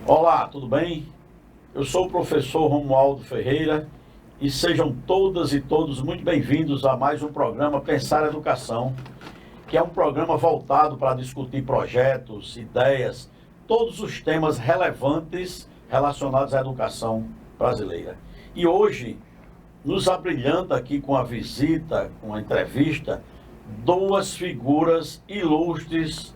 Olá, tudo bem? Eu sou o professor Romualdo Ferreira e sejam todas e todos muito bem-vindos a mais um programa Pensar Educação, que é um programa voltado para discutir projetos, ideias, todos os temas relevantes relacionados à educação brasileira. E hoje nos abrilhanta aqui com a visita, com a entrevista, duas figuras ilustres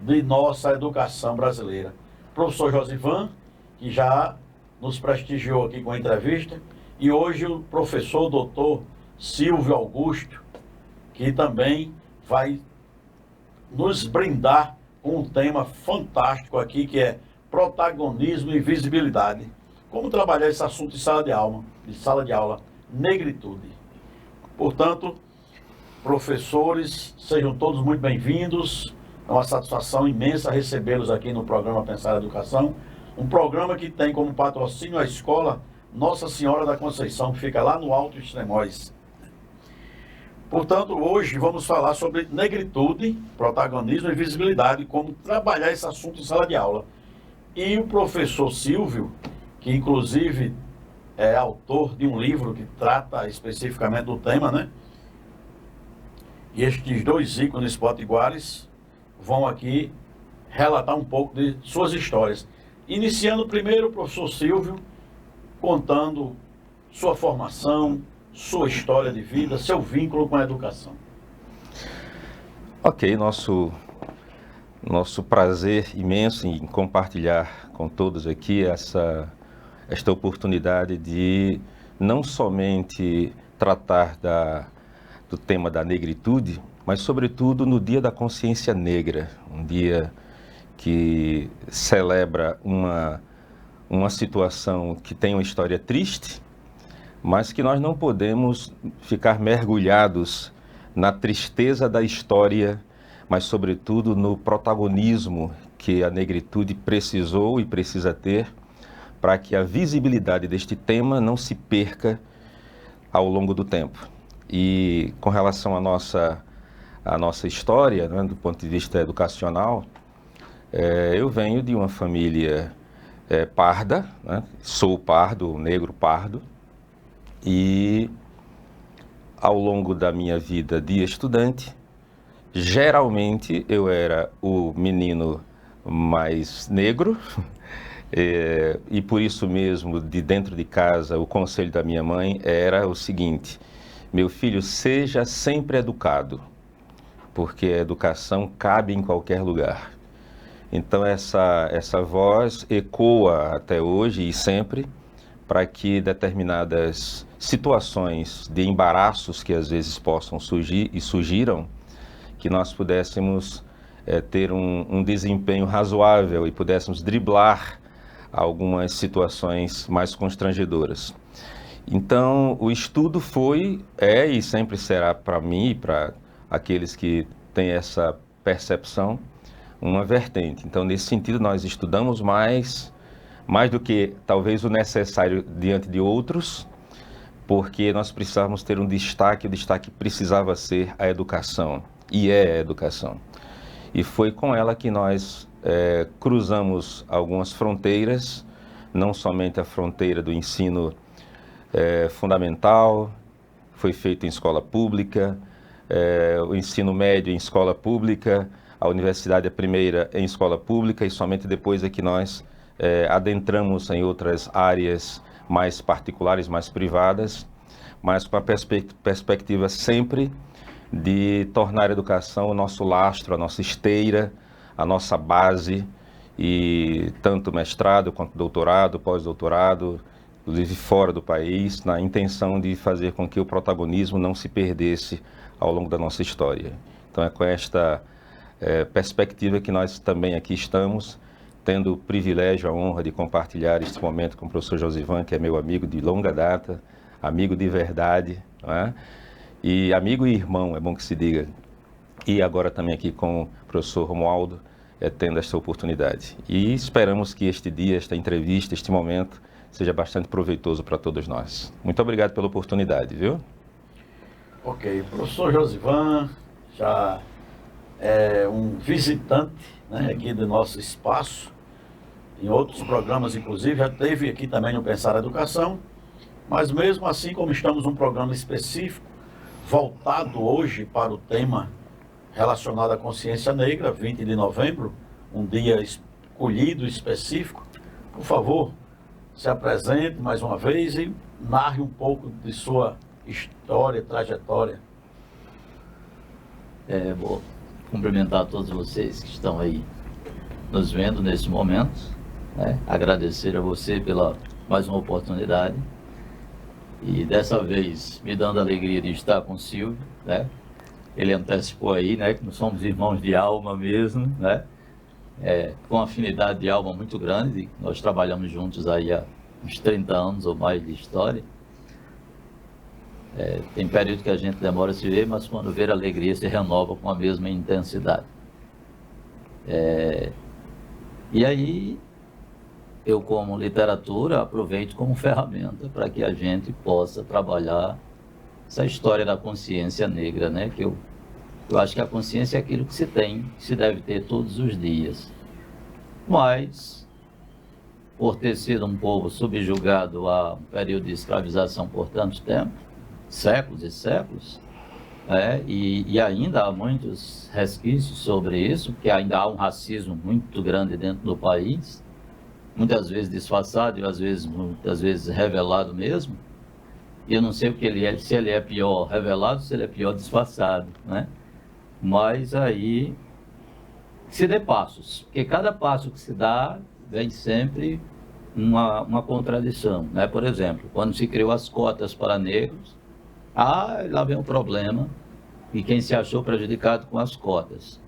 de nossa educação brasileira. Professor Josivan, que já nos prestigiou aqui com a entrevista, e hoje o professor doutor Silvio Augusto, que também vai nos brindar com um tema fantástico aqui, que é protagonismo e visibilidade. Como trabalhar esse assunto em sala de aula, negritude. Portanto, professores, sejam todos muito bem-vindos. É uma satisfação imensa recebê-los aqui no programa Pensar Educação, um programa que tem como patrocínio a escola Nossa Senhora da Conceição, que fica lá no Alto Extremóis. Portanto, hoje vamos falar sobre negritude, protagonismo e visibilidade, como trabalhar esse assunto em sala de aula. E o professor Silvio, que inclusive é autor de um livro que trata especificamente do tema, né? E estes dois ícones potiguares vão aqui relatar um pouco de suas histórias. Iniciando primeiro o professor Silvio, contando sua formação, sua história de vida, seu vínculo com a educação. Ok, nosso prazer imenso em compartilhar com todos aqui esta oportunidade de não somente tratar do tema da negritude, mas sobretudo no Dia da Consciência Negra, um dia que celebra uma situação que tem uma história triste, mas que nós não podemos ficar mergulhados na tristeza da história, mas sobretudo no protagonismo que a negritude precisou e precisa ter para que a visibilidade deste tema não se perca ao longo do tempo. E com relação à nossa história, né, do ponto de vista educacional, eu venho de uma família parda, né, sou pardo, negro pardo, e ao longo da minha vida de estudante, geralmente eu era o menino mais negro, e por isso mesmo, de dentro de casa, o conselho da minha mãe era o seguinte: meu filho, seja sempre educado, porque a educação cabe em qualquer lugar. Então essa voz ecoa até hoje e sempre para que determinadas situações de embaraços que às vezes possam surgir e surgiram, que nós pudéssemos ter um desempenho razoável e pudéssemos driblar algumas situações mais constrangedoras. Então, o estudo é e sempre será para mim e para aqueles que têm essa percepção, uma vertente. Então, nesse sentido, nós estudamos mais do que talvez o necessário diante de outros, porque nós precisávamos ter um destaque, o destaque precisava ser a educação, e é a educação. E foi com ela que nós cruzamos algumas fronteiras, não somente a fronteira do ensino fundamental, foi feito em escola pública, o ensino médio em escola pública, a universidade é primeira em escola pública e somente depois é que nós adentramos em outras áreas mais particulares, mais privadas, mas com a perspectiva sempre de tornar a educação o nosso lastro, a nossa esteira, a nossa base, e tanto mestrado quanto doutorado, pós-doutorado, inclusive fora do país, na intenção de fazer com que o protagonismo não se perdesse ao longo da nossa história. Então é com esta perspectiva que nós também aqui estamos, tendo o privilégio, a honra de compartilhar este momento com o professor Josivan, que é meu amigo de longa data, amigo de verdade, não é? E amigo e irmão, é bom que se diga. E agora também aqui com o professor Romualdo, tendo esta oportunidade. E esperamos que este dia, esta entrevista, este momento, seja bastante proveitoso para todos nós. Muito obrigado pela oportunidade, viu? Ok, professor Josivan já é um visitante, né, aqui do nosso espaço, em outros programas, inclusive, já teve aqui também no Pensar Educação, mas mesmo assim, como estamos num programa específico, voltado hoje para o tema relacionado à consciência negra, 20 de novembro, um dia escolhido específico, por favor, se apresente mais uma vez e narre um pouco de sua história, trajetória. Vou cumprimentar todos vocês que estão aí nos vendo nesse momento, né? Agradecer a você pela mais uma oportunidade e dessa vez me dando a alegria de estar com o Silvio, né? Ele antecipou aí, né, que nós somos irmãos de alma mesmo, né? Com afinidade de alma muito grande, nós trabalhamos juntos aí há uns 30 anos ou mais de história. Tem período que a gente demora a se ver, mas quando vê a alegria se renova com a mesma intensidade. E aí, eu como literatura aproveito como ferramenta para que a gente possa trabalhar essa história da consciência negra, né? Que eu acho que a consciência é aquilo que se tem, que se deve ter todos os dias. Mas, por ter sido um povo subjugado a um período de escravização por tanto tempo, séculos e séculos, e ainda há muitos resquícios sobre isso, porque ainda há um racismo muito grande dentro do país, muitas vezes disfarçado e muitas vezes revelado mesmo. E eu não sei o que ele é, se ele é pior revelado, se ele é pior disfarçado, né? Mas aí se dê passos, porque cada passo que se dá vem sempre uma contradição, né? Por exemplo, quando se criou as cotas para negros, lá vem um problema, e quem se achou prejudicado com as cotas.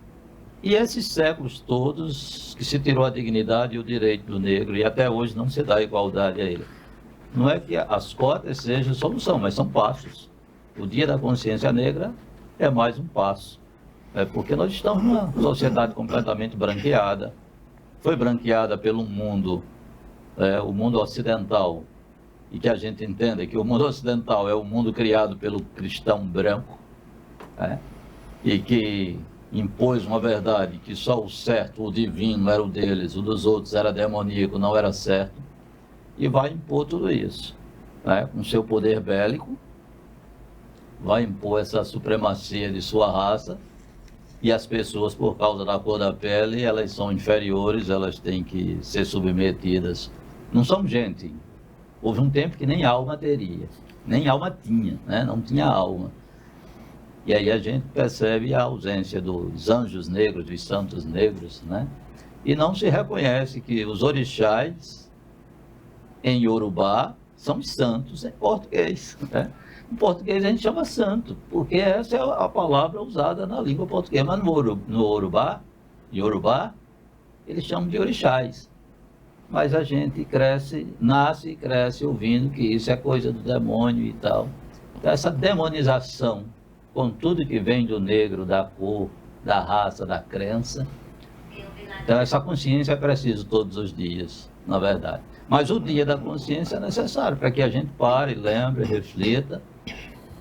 E esses séculos todos que se tirou a dignidade e o direito do negro, e até hoje não se dá igualdade a ele. Não é que as cotas sejam a solução, mas são passos. O Dia da Consciência Negra é mais um passo. Porque nós estamos numa sociedade completamente branqueada. Foi branqueada pelo mundo, o mundo ocidental. E que a gente entenda que o mundo ocidental é o mundo criado pelo cristão branco. E que impôs uma verdade que só o certo, o divino era o deles, o dos outros era demoníaco, não era certo. E vai impor tudo isso, com seu poder bélico, vai impor essa supremacia de sua raça, e as pessoas, por causa da cor da pele, elas são inferiores, elas têm que ser submetidas. Não são gente. Houve um tempo que nem alma teria, nem alma tinha, não tinha alma. E aí a gente percebe a ausência dos anjos negros, dos santos negros, e não se reconhece que os orixás, em Yorubá, são santos em português. Em português a gente chama santo, porque essa é a palavra usada na língua portuguesa. Mas no Yorubá, eles chamam de orixás. Mas a gente nasce e cresce ouvindo que isso é coisa do demônio e tal. Então essa demonização, com tudo que vem do negro, da cor, da raça, da crença. Então essa consciência é preciso todos os dias, na verdade. Mas o Dia da Consciência é necessário para que a gente pare, lembre, reflita.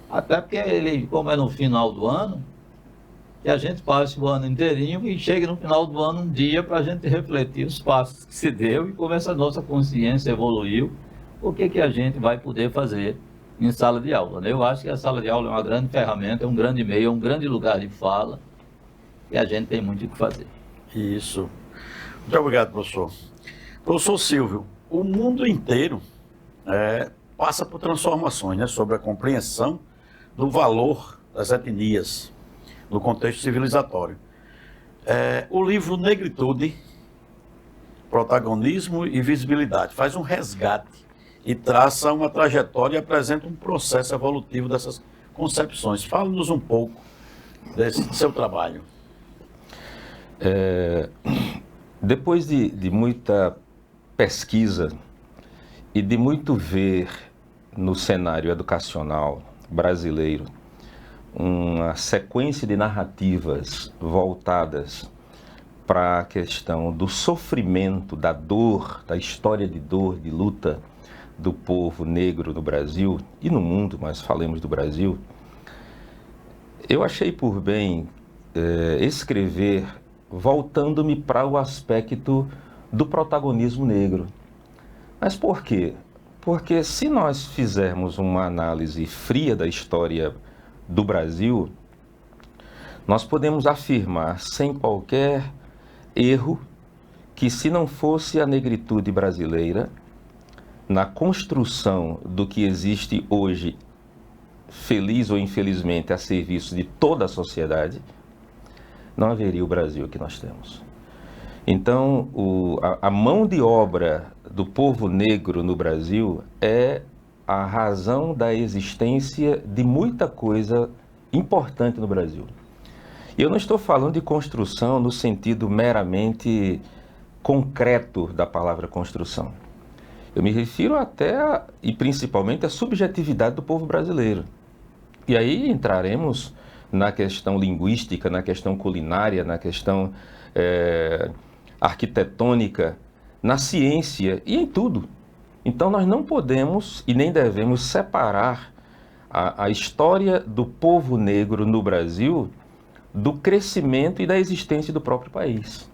Até porque ele, como é no final do ano, que a gente passe o ano inteirinho e chegue no final do ano um dia para a gente refletir os passos que se deu e como essa nossa consciência evoluiu, o que a gente vai poder fazer em sala de aula. Eu acho que a sala de aula é uma grande ferramenta, é um grande meio, é um grande lugar de fala e a gente tem muito o que fazer. Isso. Muito obrigado, professor. Professor Silvio, o mundo inteiro passa por transformações, sobre a compreensão do valor das etnias no contexto civilizatório. O livro Negritude, Protagonismo e Visibilidade faz um resgate e traça uma trajetória e apresenta um processo evolutivo dessas concepções. Fale-nos um pouco desse seu trabalho. Depois de muita pesquisa e de muito ver no cenário educacional brasileiro uma sequência de narrativas voltadas para a questão do sofrimento, da dor, da história de dor, de luta do povo negro no Brasil e no mundo, mas falemos do Brasil, eu achei por bem escrever voltando-me para o aspecto do protagonismo negro. Mas por quê? Porque se nós fizermos uma análise fria da história do Brasil, nós podemos afirmar sem qualquer erro que se não fosse a negritude brasileira, na construção do que existe hoje, feliz ou infelizmente, a serviço de toda a sociedade, não haveria o Brasil que nós temos. Então, a mão de obra do povo negro no Brasil é a razão da existência de muita coisa importante no Brasil. E eu não estou falando de construção no sentido meramente concreto da palavra construção. Eu me refiro até e principalmente à subjetividade do povo brasileiro. E aí entraremos na questão linguística, na questão culinária, na questão arquitetônica, na ciência e em tudo. Então nós não podemos e nem devemos separar a história do povo negro no Brasil do crescimento e da existência do próprio país.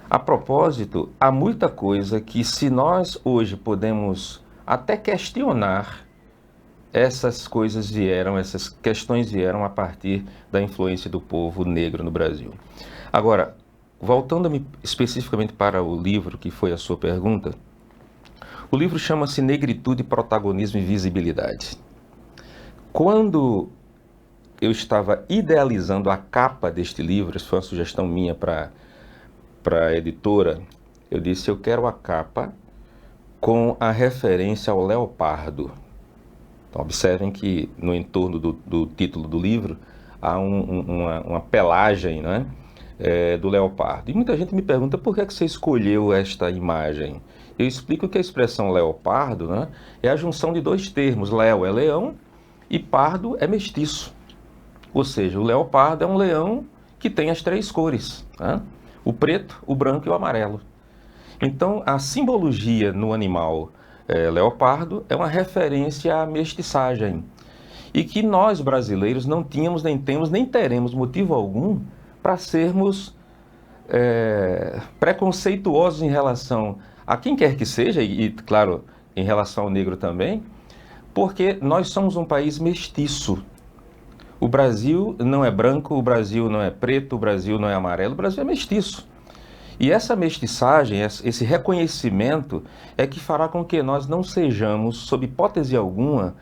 A propósito, há muita coisa que, se nós hoje podemos até questionar, essas questões vieram a partir da influência do povo negro no Brasil. Agora, voltando especificamente para o livro que foi a sua pergunta, o livro chama-se Negritude, Protagonismo e Visibilidade. Quando eu estava idealizando a capa deste livro, essa foi uma sugestão minha para a editora, eu disse, eu quero a capa com a referência ao leopardo. Então, observem que no entorno do título do livro há uma pelagem, né, do leopardo. E muita gente me pergunta por que você escolheu esta imagem. Eu explico que a expressão leopardo, né, é a junção de dois termos. Leo é leão e pardo é mestiço. Ou seja, o leopardo é um leão que tem as três cores, né? O preto, o branco e o amarelo. Então, a simbologia no animal leopardo é uma referência à mestiçagem. E que nós, brasileiros, não tínhamos, nem temos, nem teremos motivo algum para sermos preconceituosos em relação a quem quer que seja, e, claro, em relação ao negro também, porque nós somos um país mestiço. O Brasil não é branco, o Brasil não é preto, o Brasil não é amarelo, o Brasil é mestiço. E essa mestiçagem, esse reconhecimento é que fará com que nós não sejamos, sob hipótese alguma,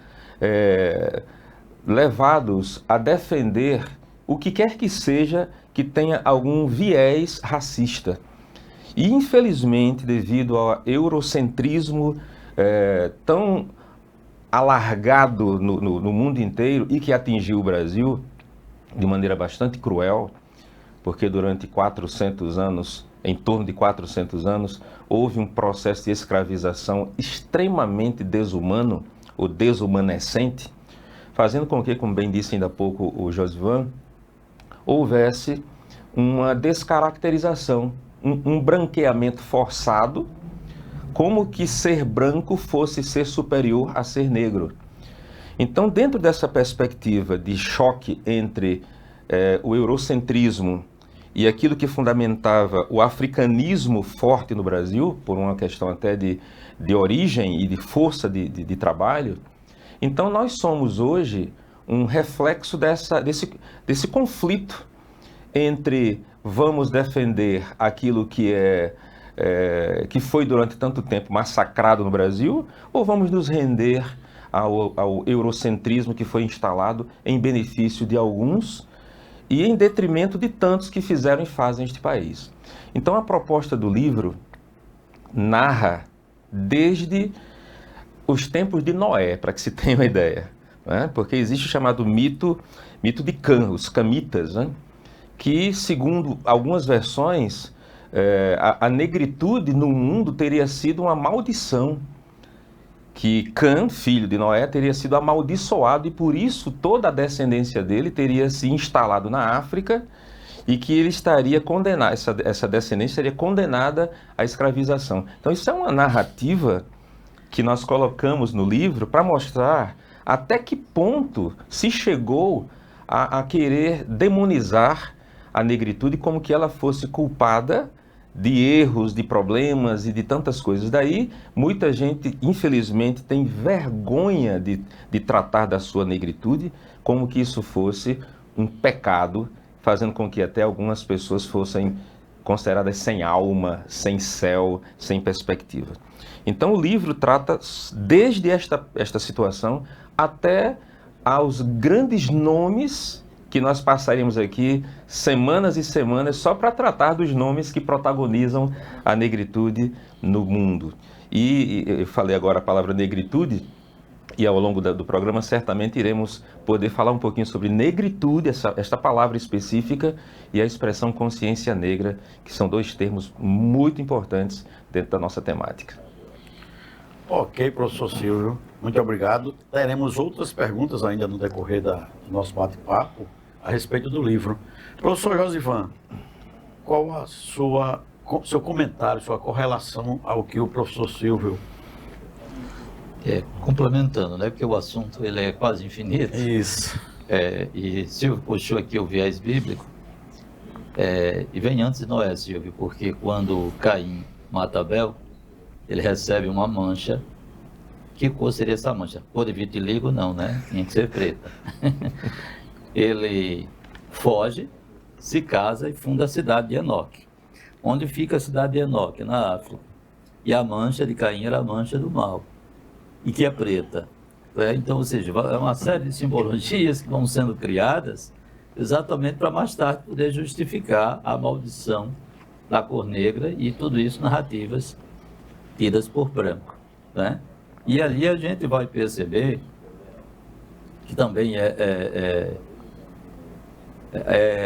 levados a defender o que quer que seja que tenha algum viés racista. E, infelizmente, devido ao eurocentrismo tão alargado no mundo inteiro e que atingiu o Brasil de maneira bastante cruel, porque durante 400 anos, em torno de 400 anos, houve um processo de escravização extremamente desumano ou desumanescente, fazendo com que, como bem disse ainda há pouco o Josivan, houvesse uma descaracterização, um branqueamento forçado, como que ser branco fosse ser superior a ser negro. Então, dentro dessa perspectiva de choque entre o eurocentrismo e aquilo que fundamentava o africanismo forte no Brasil, por uma questão até de origem e de força de trabalho, então nós somos hoje um reflexo desse conflito entre vamos defender aquilo que que foi durante tanto tempo massacrado no Brasil, ou vamos nos render ao eurocentrismo que foi instalado em benefício de alguns e em detrimento de tantos que fizeram e fazem este país. Então a proposta do livro narra desde os tempos de Noé, para que se tenha uma ideia, né? Porque existe o chamado mito de Cã, os camitas, né? Que, segundo algumas versões, a negritude no mundo teria sido uma maldição, que Cã, filho de Noé, teria sido amaldiçoado e por isso toda a descendência dele teria se instalado na África e que ele estaria condenado, essa descendência seria condenada à escravização. Então isso é uma narrativa que nós colocamos no livro para mostrar até que ponto se chegou a querer demonizar a negritude como que ela fosse culpada de erros, de problemas e de tantas coisas. Daí, muita gente, infelizmente, tem vergonha de tratar da sua negritude como que isso fosse um pecado, fazendo com que até algumas pessoas fossem consideradas sem alma, sem céu, sem perspectiva. Então, o livro trata desde esta situação até aos grandes nomes que nós passaríamos aqui semanas e semanas só para tratar dos nomes que protagonizam a negritude no mundo. E eu falei agora a palavra negritude, e ao longo do programa certamente iremos poder falar um pouquinho sobre negritude, esta palavra específica, e a expressão consciência negra, que são dois termos muito importantes dentro da nossa temática. Ok, professor Silvio, muito obrigado. Teremos outras perguntas ainda no decorrer do nosso bate-papo a respeito do livro. Professor Josivan, qual seu comentário, sua correlação ao que o professor Silvio... Complementando, né? Porque o assunto ele é quase infinito. Isso. E Silvio puxou aqui o viés bíblico, e vem antes de Noé, Silvio, porque quando Caim mata Abel, ele recebe uma mancha. Que cor seria essa mancha? Cor de vitiligo? Não, né? Tinha que ser preta. Ele foge, se casa e funda a cidade de Enoque. Onde fica a cidade de Enoque? Na África. E a mancha de Caim era a mancha do mal, e que é preta. Então, ou seja, é uma série de simbologias que vão sendo criadas exatamente para mais tarde poder justificar a maldição da cor negra, e tudo isso narrativas tidas por branco, né? E ali a gente vai perceber que também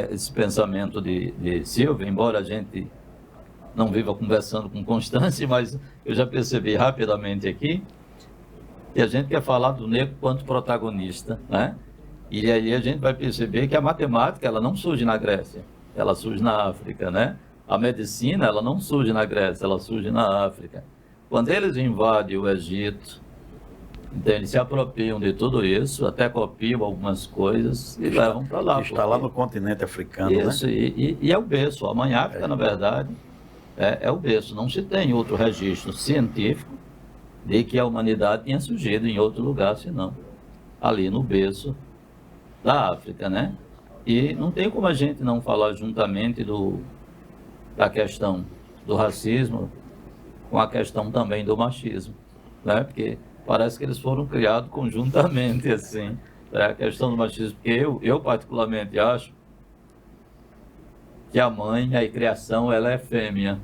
esse pensamento de Silvio, embora a gente não viva conversando com constância, mas eu já percebi rapidamente aqui que a gente quer falar do negro quanto protagonista, né? E aí a gente vai perceber que a matemática, ela não surge na Grécia, ela surge na África, né? A medicina, ela não surge na Grécia, ela surge na África. Quando eles invadem o Egito, então eles se apropriam de tudo isso, até copiam algumas coisas e levam para lá. Está lá no continente africano, isso, né? E é o berço. A mãe África, na verdade, é o berço. Não se tem outro registro científico de que a humanidade tinha surgido em outro lugar, senão ali no berço da África, né? E não tem como a gente não falar juntamente da questão do racismo com a questão também do machismo, né? Porque parece que eles foram criados conjuntamente, assim, a questão do machismo. Porque eu particularmente acho que a mãe, a criação, ela é fêmea,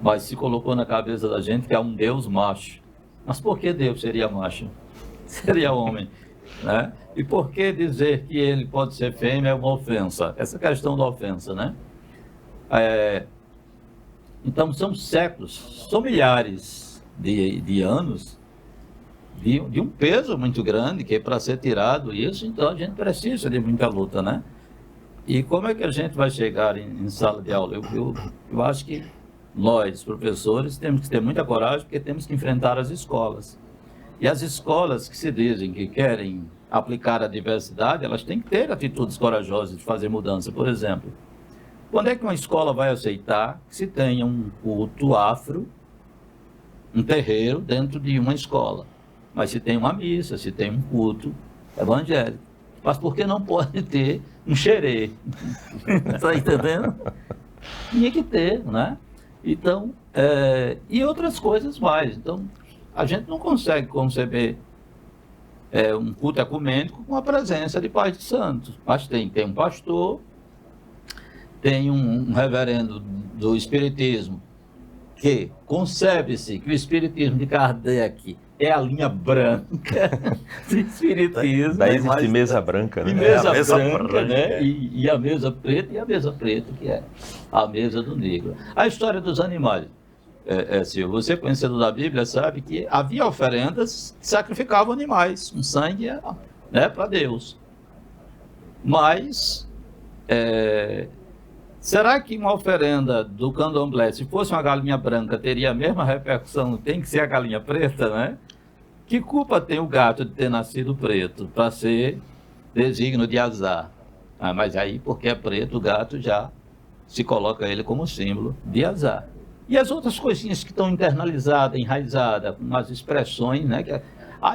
mas se colocou na cabeça da gente que é um Deus macho. Mas por que Deus seria macho? Seria homem, né? E por que dizer que ele pode ser fêmea é uma ofensa? Essa questão da ofensa, né? Então são séculos, são milhares de anos de um peso muito grande que é para ser tirado isso, então a gente precisa de muita luta, né? E como é que a gente vai chegar em sala de aula? Eu acho que nós, professores, temos que ter muita coragem, porque temos que enfrentar as escolas. E as escolas que se dizem que querem aplicar a diversidade, elas têm que ter atitudes corajosas de fazer mudança. Por exemplo, quando é que uma escola vai aceitar que se tenha um culto afro, um terreiro dentro de uma escola? Mas se tem uma missa, se tem um culto evangélico. Mas por que não pode ter um xerê? Está entendendo? Tinha que ter, né? Então, e outras coisas mais. Então, a gente não consegue conceber um culto ecumênico com a presença de pais de santos. Mas tem um pastor, tem um reverendo do Espiritismo, que concebe-se que o Espiritismo de Kardec é a linha branca do Espiritismo. Daí existe mesa branca, né? E mesa branca, né? E a mesa preta, e a mesa preta, que é a mesa do negro. A história dos animais. Silvio, você conhecedor da Bíblia sabe que havia oferendas que sacrificavam animais, um sangue, né, para Deus. Mas, será que uma oferenda do candomblé, se fosse uma galinha branca, teria a mesma repercussão? Tem que ser a galinha preta, né? Que culpa tem o gato de ter nascido preto para ser designo de azar? Mas aí, porque é preto, o gato já se coloca ele como símbolo de azar. E as outras coisinhas que estão internalizadas, enraizadas, com as expressões, né?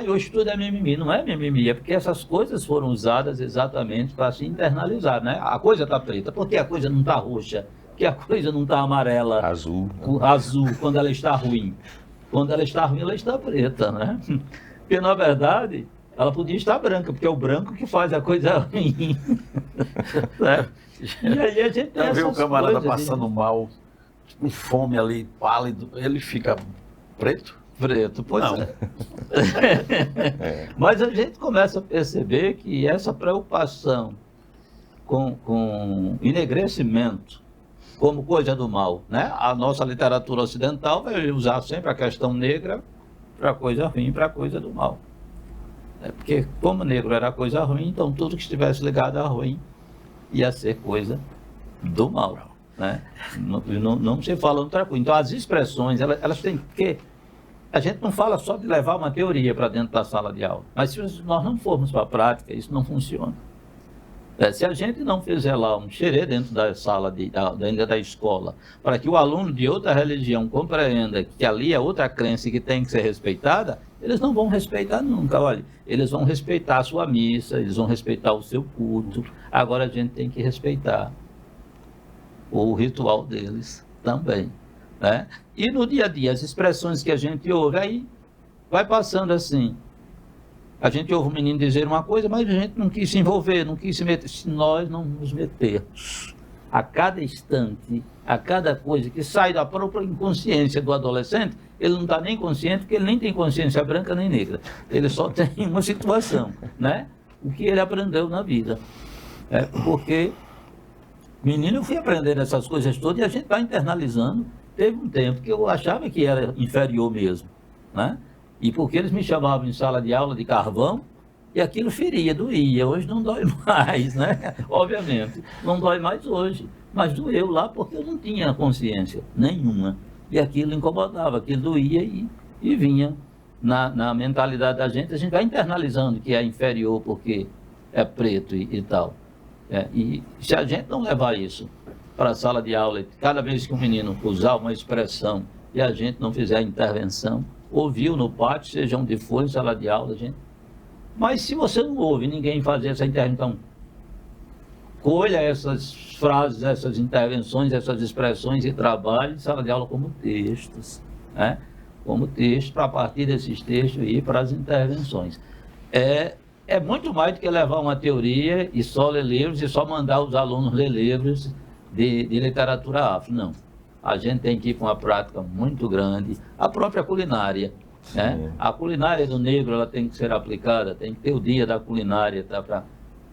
Hoje tudo é mimimi. Não é mimimi, é porque essas coisas foram usadas exatamente para se internalizar, né? A coisa está preta, porque a coisa não está roxa, porque a coisa não está amarela, Azul. azul, quando ela está ruim. Quando ela está ruim, ela está preta, né? Porque, na verdade, ela podia estar branca, porque é o branco que faz a coisa ruim. Né? E aí a gente tem Eu vi o camarada coisas, passando mal, com fome ali, pálido, ele fica preto? Preto, pois Não. é. Mas a gente começa a perceber que essa preocupação com enegrecimento como coisa do mal, né? A nossa literatura ocidental vai usar sempre a questão negra para coisa ruim, para coisa do mal. Porque como negro era coisa ruim, então tudo que estivesse ligado a ruim ia ser coisa do mal, né? Não se fala outra coisa. Então as expressões, elas têm que... A gente não fala só de levar uma teoria para dentro da sala de aula, mas se nós não formos para a prática, isso não funciona. Se a gente não fizer lá um xerê dentro da sala, dentro da escola, para que o aluno de outra religião compreenda que ali é outra crença que tem que ser respeitada, eles não vão respeitar nunca. Olha, eles vão respeitar a sua missa, eles vão respeitar o seu culto. Agora a gente tem que respeitar o ritual deles também, né? E no dia a dia, as expressões que a gente ouve, aí vai passando assim. A gente ouve um menino dizer uma coisa, mas a gente não quis se envolver, não quis se meter. Se nós não nos metermos a cada instante, a cada coisa que sai da própria inconsciência do adolescente, ele não está nem consciente, porque ele nem tem consciência branca nem negra. Ele só tem uma situação, né? O que ele aprendeu na vida. Porque, menino, eu fui aprendendo essas coisas todas e a gente vai internalizando. Teve um tempo que eu achava que era inferior mesmo, né? E porque eles me chamavam em sala de aula de carvão, e aquilo feria, doía. Hoje não dói mais, né? Obviamente, não dói mais hoje. Mas doeu lá porque eu não tinha consciência nenhuma. E aquilo incomodava, aquilo doía e vinha na mentalidade da gente. A gente vai internalizando que é inferior porque é preto e tal. E se a gente não levar isso para a sala de aula, cada vez que um menino usar uma expressão e a gente não fizer a intervenção, ouviu no pátio, seja onde for, em sala de aula, gente. Mas se você não ouve ninguém fazer essa intervenção, colha essas frases, essas intervenções, essas expressões e trabalhe em sala de aula como textos, né? Como texto, para a partir desses textos ir para as intervenções. É muito mais do que levar uma teoria e só ler livros e só mandar os alunos ler livros de literatura afro, não. A gente tem que ir com uma prática muito grande. A própria culinária, né? A culinária do negro, ela tem que ser aplicada, tem que ter o dia da culinária, tá?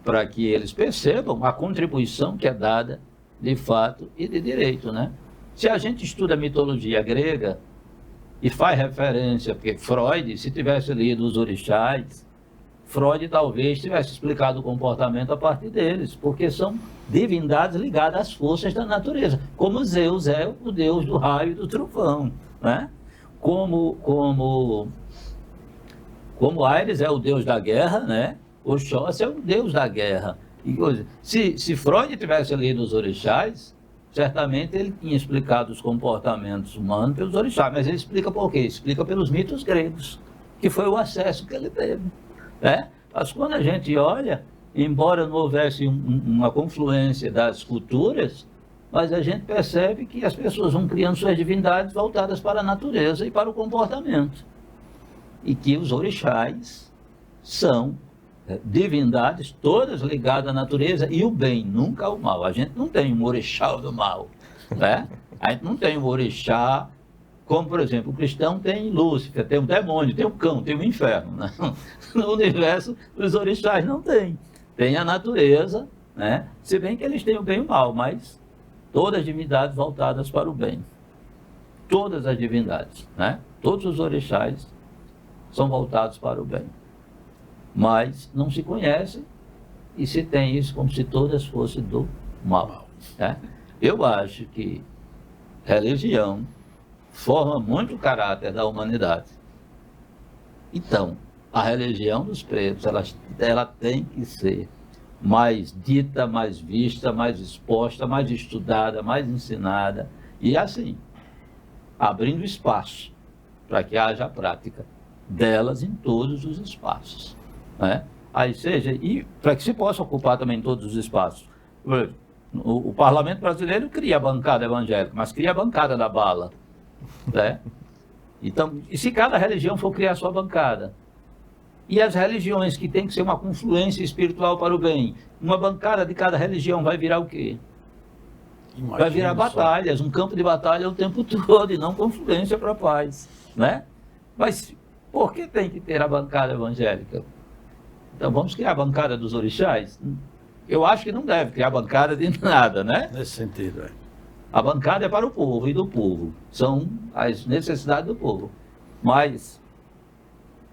Para que eles percebam a contribuição que é dada de fato e de direito, né? Se a gente estuda a mitologia grega e faz referência, porque Freud, se tivesse lido os orixás, Freud talvez tivesse explicado o comportamento a partir deles, porque são divindades ligadas às forças da natureza, como Zeus é o deus do raio e do trovão, né? Como Ares é o deus da guerra, né? Oxóssi é o deus da guerra. E, se Freud tivesse lido os orixás, certamente ele tinha explicado os comportamentos humanos pelos orixás, mas ele explica por quê? Explica pelos mitos gregos, que foi o acesso que ele teve, né? Mas quando a gente olha, embora não houvesse uma confluência das culturas, mas a gente percebe que as pessoas vão criando suas divindades voltadas para a natureza e para o comportamento. E que os orixás são divindades todas ligadas à natureza e o bem, nunca ao mal. A gente não tem um orixá do mal, né? A gente não tem um orixá, como, por exemplo, o cristão tem Lúcifer, tem um demônio, tem um cão, tem um inferno, né? No universo, os orixás não têm. Tem a natureza, né? Se bem que eles têm o bem e o mal, mas todas as divindades voltadas para o bem. Todas as divindades, né? Todos os orixás são voltados para o bem. Mas não se conhece e se tem isso como se todas fossem do mal, né? Eu acho que religião forma muito o caráter da humanidade. Então, a religião dos pretos, ela tem que ser mais dita, mais vista, mais exposta, mais estudada, mais ensinada, e assim, abrindo espaço para que haja a prática delas em todos os espaços, né? Aí seja, e para que se possa ocupar também todos os espaços. O parlamento brasileiro cria a bancada evangélica, mas cria a bancada da bala, né? Então, e se cada religião for criar a sua bancada? E as religiões que têm que ser uma confluência espiritual para o bem, uma bancada de cada religião vai virar o quê? Vai virar batalhas, um campo de batalha o tempo todo, e não confluência para a paz, né? Mas por que tem que ter a bancada evangélica? Então vamos criar a bancada dos orixás? Eu acho que não deve criar bancada de nada, né? Nesse sentido, é. A bancada é para o povo e do povo. São as necessidades do povo. Mas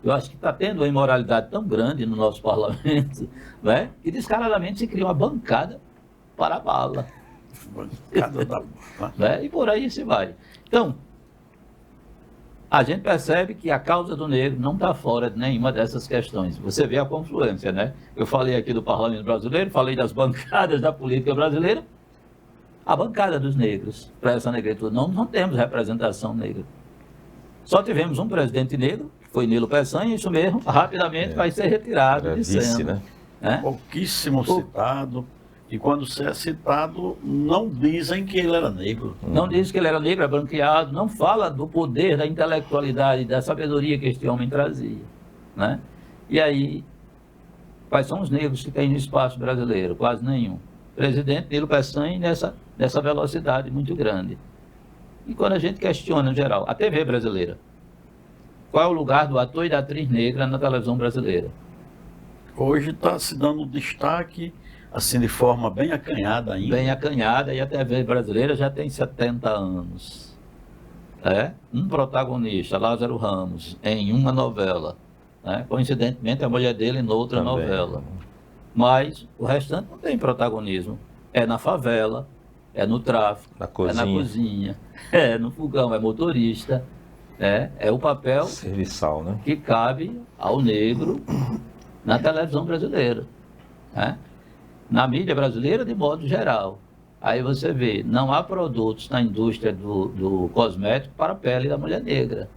eu acho que está tendo uma imoralidade tão grande no nosso parlamento, né? Que descaradamente se cria uma bancada para a bala. Bancada da bala. Né? E por aí se vai. Então, a gente percebe que a causa do negro não está fora de nenhuma dessas questões. Você vê a confluência, né? Eu falei aqui do parlamento brasileiro, falei das bancadas da política brasileira. A bancada dos negros para essa negritude. Não temos representação negra. Só tivemos um presidente negro, que foi Nilo Peçanha, isso mesmo, rapidamente vai ser retirado de cena. Né? Pouquíssimo citado. E quando se é citado, não dizem que ele era negro. Não diz que ele era negro, é branqueado, não fala do poder, da intelectualidade, da sabedoria que este homem trazia, né? E aí, quais são os negros que tem no espaço brasileiro? Quase nenhum. Presidente Nilo Peçanha nessa velocidade muito grande. E quando a gente questiona, em geral, a TV brasileira, qual é o lugar do ator e da atriz negra na televisão brasileira? Hoje está se dando destaque, assim, de forma bem acanhada ainda. Bem acanhada, e a TV brasileira já tem 70 anos. Um protagonista, Lázaro Ramos, em uma novela. Né? Coincidentemente, a mulher dele em outra novela. Mas o restante não tem protagonismo. É na favela, é no tráfico, é na cozinha, é no fogão, é motorista. É o papel serviçal, né? Que cabe ao negro na televisão brasileira. Né? Na mídia brasileira, de modo geral. Aí você vê, não há produtos na indústria do cosmético para a pele da mulher negra.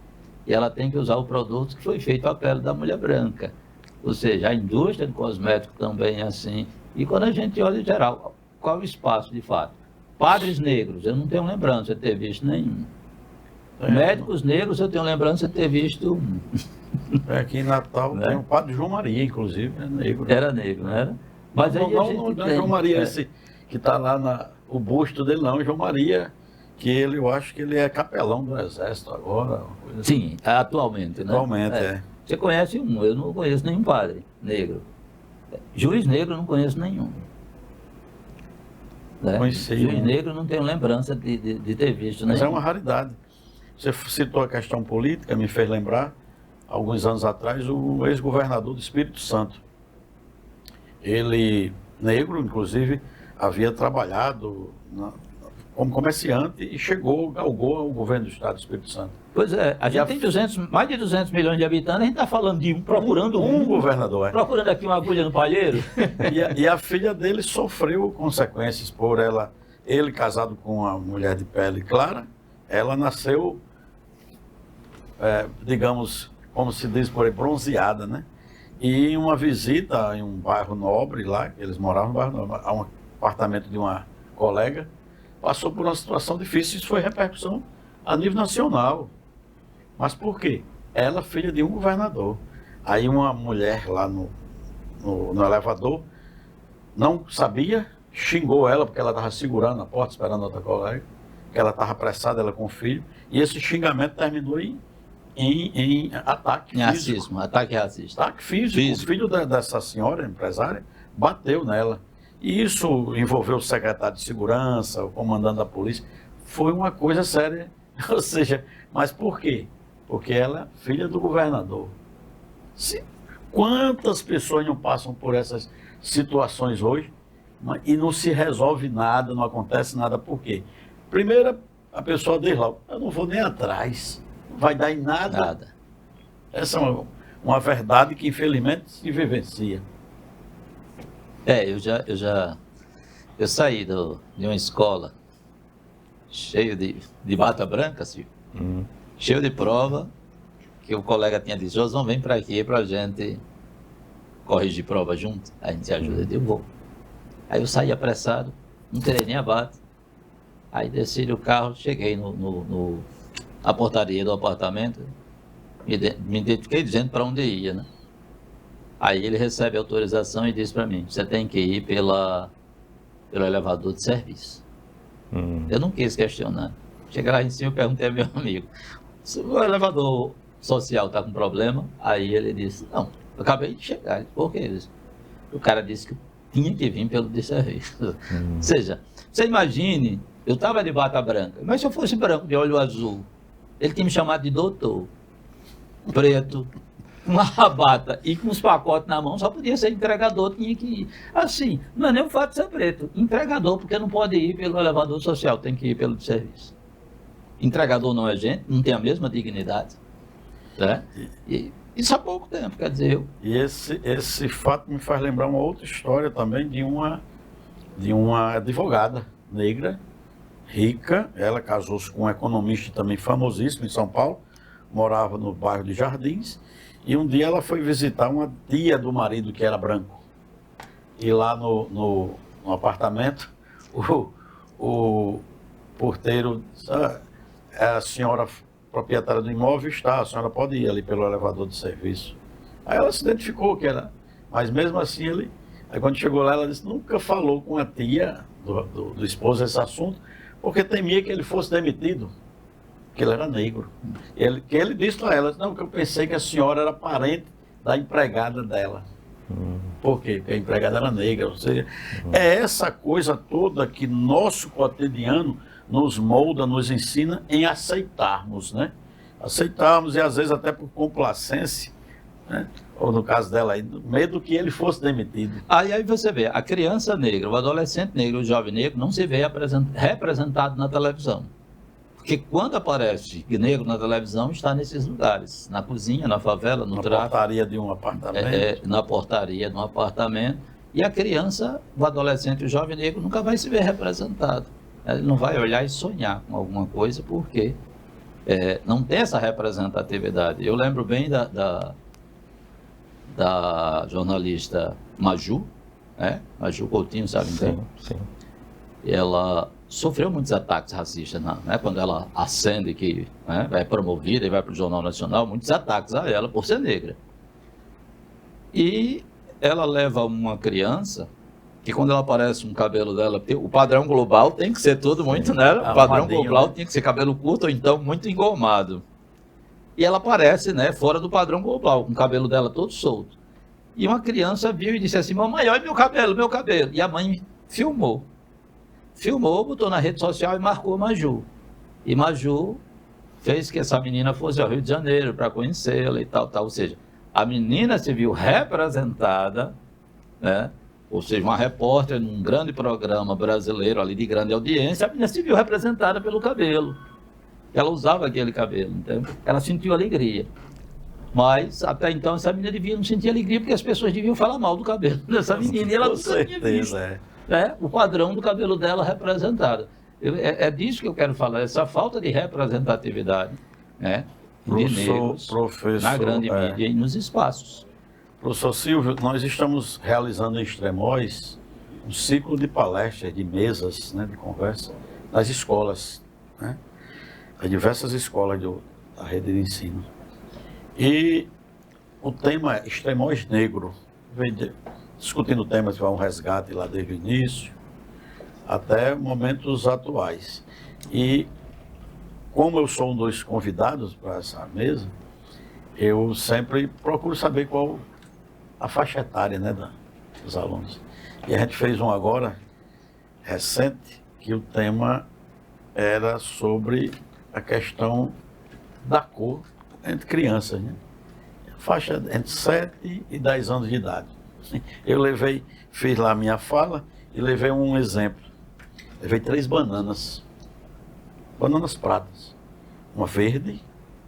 E ela tem que usar o produto que foi feito para a pele da mulher branca. Ou seja, a indústria do cosmético também é assim. E quando a gente olha em geral, qual é o espaço de fato? Padres negros, eu não tenho lembrança de ter visto nenhum. Médicos negros, eu tenho lembrança de ter visto um. Aqui em Natal tem o padre João Maria, inclusive, é negro. Era negro, não era? Mas aí não é João Maria esse que está lá, o busto dele não, é João Maria, que eu acho que ele é capelão do Exército agora. Coisa assim. Sim, atualmente, né? Atualmente, é. Você conhece um, eu não conheço nenhum padre negro. Juiz negro eu não conheço nenhum. Né? Juiz negro não tenho lembrança de ter visto nenhum. Mas é uma raridade. Você citou a questão política, me fez lembrar, alguns anos atrás, o ex-governador do Espírito Santo. Ele, negro, inclusive, havia trabalhado como comerciante e galgou ao governo do Estado do Espírito Santo. Pois é, a gente tem mais de 200 milhões de habitantes, a gente está falando de procurando um governador. Procurando aqui uma agulha no palheiro. E a filha dele sofreu consequências por ele casado com uma mulher de pele clara, ela nasceu, digamos, como se diz por aí, bronzeada, né? E em uma visita em um bairro nobre lá, eles moravam no bairro nobre, a um apartamento de uma colega, passou por uma situação difícil, isso foi repercussão a nível nacional. Mas por quê? Ela, filha de um governador. Aí uma mulher lá no elevador não sabia, xingou ela porque ela estava segurando a porta, esperando outra colega, que ela estava apressada, ela com o filho, e esse xingamento terminou em ataque físico. Racismo, ataque racista. Ataque físico. O filho dessa senhora, empresária, bateu nela. E isso envolveu o secretário de segurança, o comandante da polícia. Foi uma coisa séria. Ou seja, mas por quê? Porque ela é filha do governador. Quantas pessoas não passam por essas situações hoje e não se resolve nada, não acontece nada, por quê? Primeiro, a pessoa diz lá, eu não vou nem atrás, não vai dar em nada. Essa é uma verdade que infelizmente se vivencia. Eu saí de uma escola cheio de bata branca, assim, cheio de prova, que o colega tinha dito, Josão, vem para aqui para a gente corrigir prova junto, a gente se ajuda, eu vou. Aí eu saí apressado, não tirei nem a bata, aí desci do carro, cheguei na portaria do apartamento, me identifiquei dizendo para onde ia, né? Aí ele recebe a autorização e diz para mim, você tem que ir pelo elevador de serviço. Eu não quis questionar. Cheguei lá em cima e perguntei ao meu amigo, se o elevador social está com problema, aí ele disse, não, eu acabei de chegar. Por quê? O cara disse que tinha que vir pelo de serviço. Ou seja, você imagine, eu estava de bata branca, mas se eu fosse branco de olho azul, ele tinha me chamado de doutor, preto, com uma bata e com os pacotes na mão, só podia ser entregador, tinha que ir. Assim, não é nem o fato de ser preto, entregador, porque não pode ir pelo elevador social, tem que ir pelo de serviço. Entregador não é gente, não tem a mesma dignidade. Né? E isso há pouco tempo, quer dizer. E esse fato me faz lembrar uma outra história também de uma advogada negra, rica. Ela casou-se com um economista também famosíssimo em São Paulo, morava no bairro de Jardins, e um dia ela foi visitar uma tia do marido que era branco. E lá no apartamento, o porteiro disse, a senhora proprietária do imóvel está, a senhora pode ir ali pelo elevador de serviço. Aí ela se identificou que era, mas mesmo assim aí quando chegou lá ela disse, nunca falou com a tia do esposo esse assunto, porque temia que ele fosse demitido, que ele era negro. Que ele disse para ela, não, que eu pensei que a senhora era parente da empregada dela. Por quê? Porque a empregada era negra. Ou seja, é essa coisa toda que nosso cotidiano nos molda, nos ensina em aceitarmos, né? Aceitarmos e às vezes até por complacência, né? Ou no caso dela aí, medo que ele fosse demitido. Aí você vê, a criança negra, o adolescente negro, o jovem negro não se vê representado na televisão. Porque quando aparece negro na televisão, está nesses lugares, na cozinha, na favela, no tráfico. Na portaria de um apartamento. Na portaria de um apartamento. E a criança, o adolescente, o jovem negro nunca vai se ver representado. Ele não vai olhar e sonhar com alguma coisa, porque não tem essa representatividade. Eu lembro bem da jornalista Maju, Maju Coutinho, sabe? Sim, sim. E ela sofreu muitos ataques racistas, né? Quando ela ascende, que é promovida e vai para o Jornal Nacional, muitos ataques a ela por ser negra. E ela leva uma criança, que quando ela aparece um cabelo dela, o padrão global tem que ser tudo muito, né? O padrão global tem que ser cabelo curto ou então muito engomado. E ela aparece, né, fora do padrão global, com o cabelo dela todo solto. E uma criança viu e disse assim, mamãe, olha meu cabelo. E a mãe filmou, botou na rede social e marcou Maju. E Maju fez que essa menina fosse ao Rio de Janeiro para conhecê-la e tal. Ou seja, a menina se viu representada, né? Ou seja, uma repórter num grande programa brasileiro ali de grande audiência, a menina se viu representada pelo cabelo. Ela usava aquele cabelo, então ela sentiu alegria. Mas até então essa menina devia não sentir alegria porque as pessoas deviam falar mal do cabelo dessa menina e ela nunca tinha visto. O padrão do cabelo dela representado. É disso que eu quero falar, essa falta de representatividade, né, de negros na grande mídia e nos espaços. Professor Silvio, nós estamos realizando em Extremóis um ciclo de palestras, de mesas, né, de conversa, nas escolas, né, as diversas escolas da rede de ensino. E o tema é Extremóis Negro, discutindo temas que vão um resgate lá desde o início, até momentos atuais. E como eu sou um dos convidados para essa mesa, eu sempre procuro saber qual a faixa etária, né, dos alunos. E a gente fez um agora, recente, que o tema era sobre a questão da cor entre crianças, né? Faixa entre 7 e 10 anos de idade. Eu fiz lá a minha fala e levei um exemplo. Levei 3 bananas pratas. Uma verde,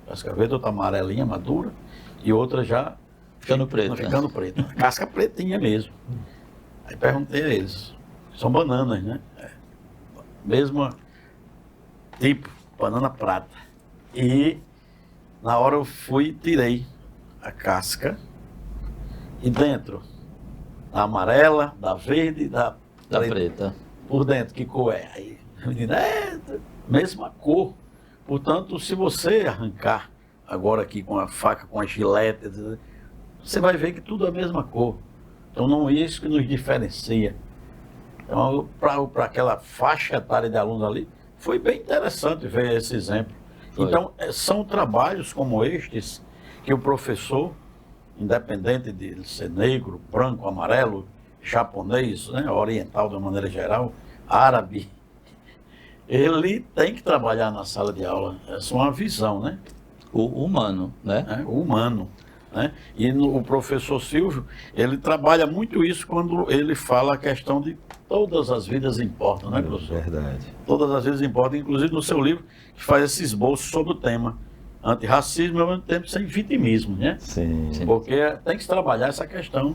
casca verde, outra amarelinha, madura, e outra já ficando preta. Casca pretinha mesmo. Aí perguntei a eles, são bananas, né? Mesmo tipo, banana prata. E na hora eu fui e tirei a casca e dentro, da amarela, da verde, da preta. Por dentro, que cor é? Aí a menina, mesma cor. Portanto, se você arrancar agora aqui com a faca, com a gilete, você vai ver que tudo é a mesma cor. Então não é isso que nos diferencia. Então, para aquela faixa etária de alunos ali, foi bem interessante ver esse exemplo. Foi. Então, são trabalhos como estes que o professor, independente de ele ser negro, branco, amarelo, japonês, né, oriental de uma maneira geral, árabe, ele tem que trabalhar na sala de aula. Essa é uma visão, né? O humano, né? O humano. Né? E o professor Silvio, ele trabalha muito isso quando ele fala a questão de todas as vidas importam, né, professor? Verdade. Todas as vidas importam, inclusive no seu livro, que faz esse esboço sobre o tema antirracismo e ao mesmo tempo sem vitimismo, né? Sim. Porque tem que se trabalhar essa questão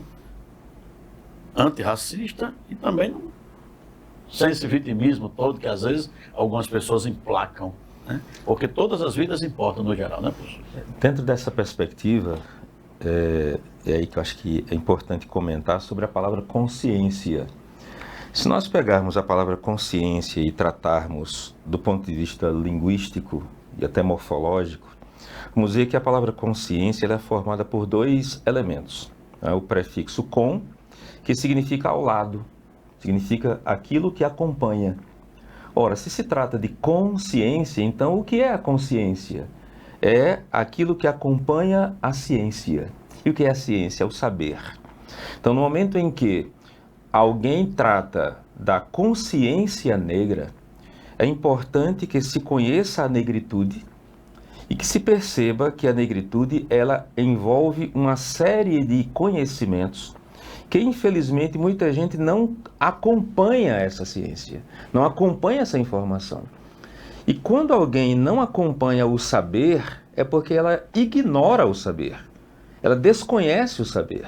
antirracista e também sem esse vitimismo todo que às vezes algumas pessoas emplacam, né? Porque todas as vidas importam no geral, né, professor? Dentro dessa perspectiva, é aí que eu acho que é importante comentar sobre a palavra consciência. Se nós pegarmos a palavra consciência e tratarmos do ponto de vista linguístico e até morfológico, vamos ver que a palavra consciência ela é formada por dois elementos. O prefixo com, que significa ao lado, significa aquilo que acompanha. Ora, se se trata de consciência, então o que é a consciência? É aquilo que acompanha a ciência. E o que é a ciência? É o saber. Então, no momento em que alguém trata da consciência negra, é importante que se conheça a negritude e que se perceba que a negritude ela envolve uma série de conhecimentos que, infelizmente, muita gente não acompanha essa ciência, não acompanha essa informação. E quando alguém não acompanha o saber, é porque ela ignora o saber, ela desconhece o saber.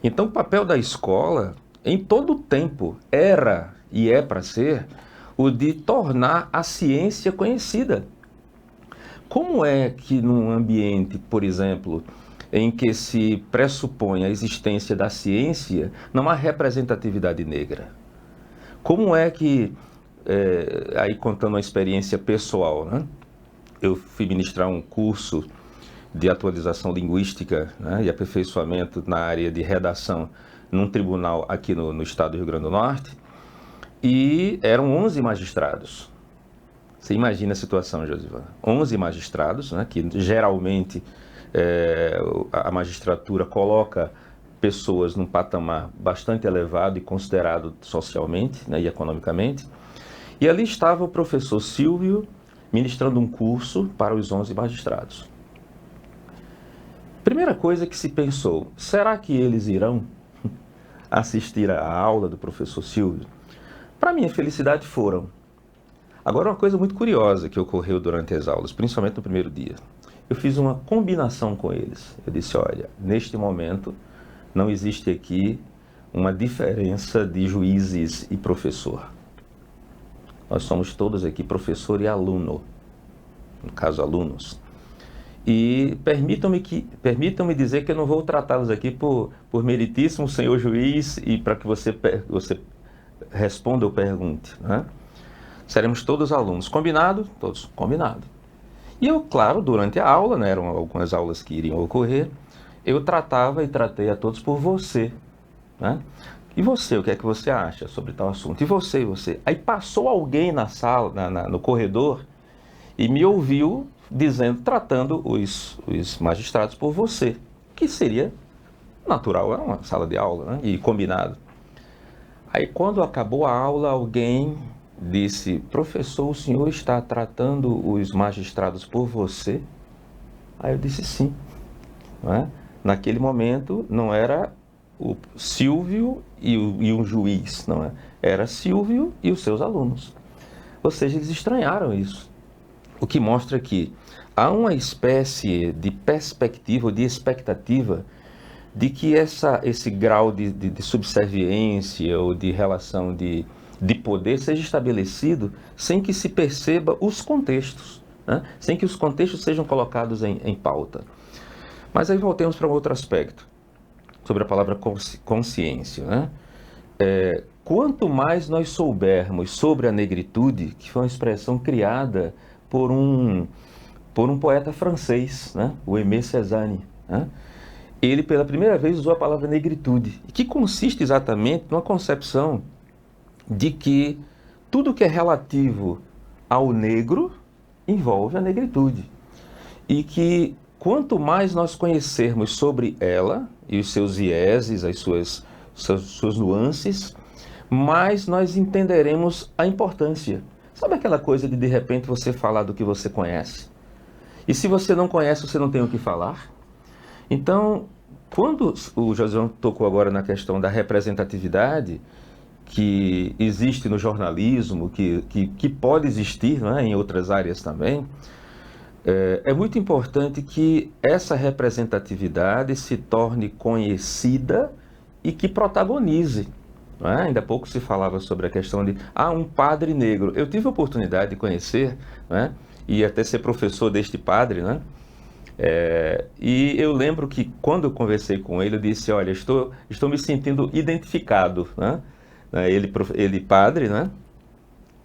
Então, o papel da escola, em todo o tempo, era e é para ser o de tornar a ciência conhecida. Como é que num ambiente, por exemplo, em que se pressupõe a existência da ciência, não há representatividade negra? Como é que, aí contando uma experiência pessoal, né? Eu fui ministrar um curso de atualização linguística, né, e aperfeiçoamento na área de redação num tribunal aqui no estado do Rio Grande do Norte, e eram 11 magistrados. Você imagina a situação, Josivana? 11 magistrados, né, que geralmente a magistratura coloca pessoas num patamar bastante elevado e considerado socialmente, né, e economicamente. E ali estava o professor Silvio ministrando um curso para os 11 magistrados. Primeira coisa que se pensou, será que eles irão assistir à aula do professor Silvio? Para minha felicidade, foram. Agora, uma coisa muito curiosa que ocorreu durante as aulas, principalmente no primeiro dia. Eu fiz uma combinação com eles. Eu disse, olha, neste momento não existe aqui uma diferença de juízes e professor. Nós somos todos aqui professor e aluno, no caso alunos. E permitam-me dizer que eu não vou tratá-los aqui por meritíssimo senhor juiz e para que você responda ou pergunte, né? Seremos todos alunos. Combinado? Todos. Combinado. E eu, claro, durante a aula, né, eram algumas aulas que iriam ocorrer, eu tratava e tratei a todos por você, né? E você, o que é que você acha sobre tal assunto? E você, e você? Aí passou alguém na sala, no corredor, e me ouviu dizendo, tratando os magistrados por você, que seria natural, era uma sala de aula, né? E combinado. Aí quando acabou a aula, alguém disse, professor, o senhor está tratando os magistrados por você? Aí eu disse sim. Não é? Naquele momento não era o Silvio e um juiz, não é? Era Silvio e os seus alunos. Ou seja, eles estranharam isso. O que mostra que há uma espécie de perspectiva, de expectativa de que esse grau de subserviência ou de relação de poder seja estabelecido sem que se perceba os contextos, né? Sem que os contextos sejam colocados em pauta. Mas aí voltemos para um outro aspecto, sobre a palavra consciência, né? Quanto mais nós soubermos sobre a negritude, que foi uma expressão criada por um poeta francês, né? O Aimé Cézanne, né? Ele pela primeira vez usou a palavra negritude, que consiste exatamente numa concepção de que tudo que é relativo ao negro envolve a negritude. E que quanto mais nós conhecermos sobre ela e os seus vieses, as suas nuances, mais nós entenderemos a importância. Sabe aquela coisa de repente você falar do que você conhece? E se você não conhece, você não tem o que falar? Então, quando o José tocou agora na questão da representatividade, que existe no jornalismo, que pode existir, não é, em outras áreas também, é muito importante que essa representatividade se torne conhecida e que protagonize. Não é? Ainda há pouco se falava sobre a questão de um padre negro. Eu tive a oportunidade de conhecer, não é, e até ser professor deste padre, né? E eu lembro que quando eu conversei com ele, eu disse, olha, estou me sentindo identificado, né? Ele padre, né?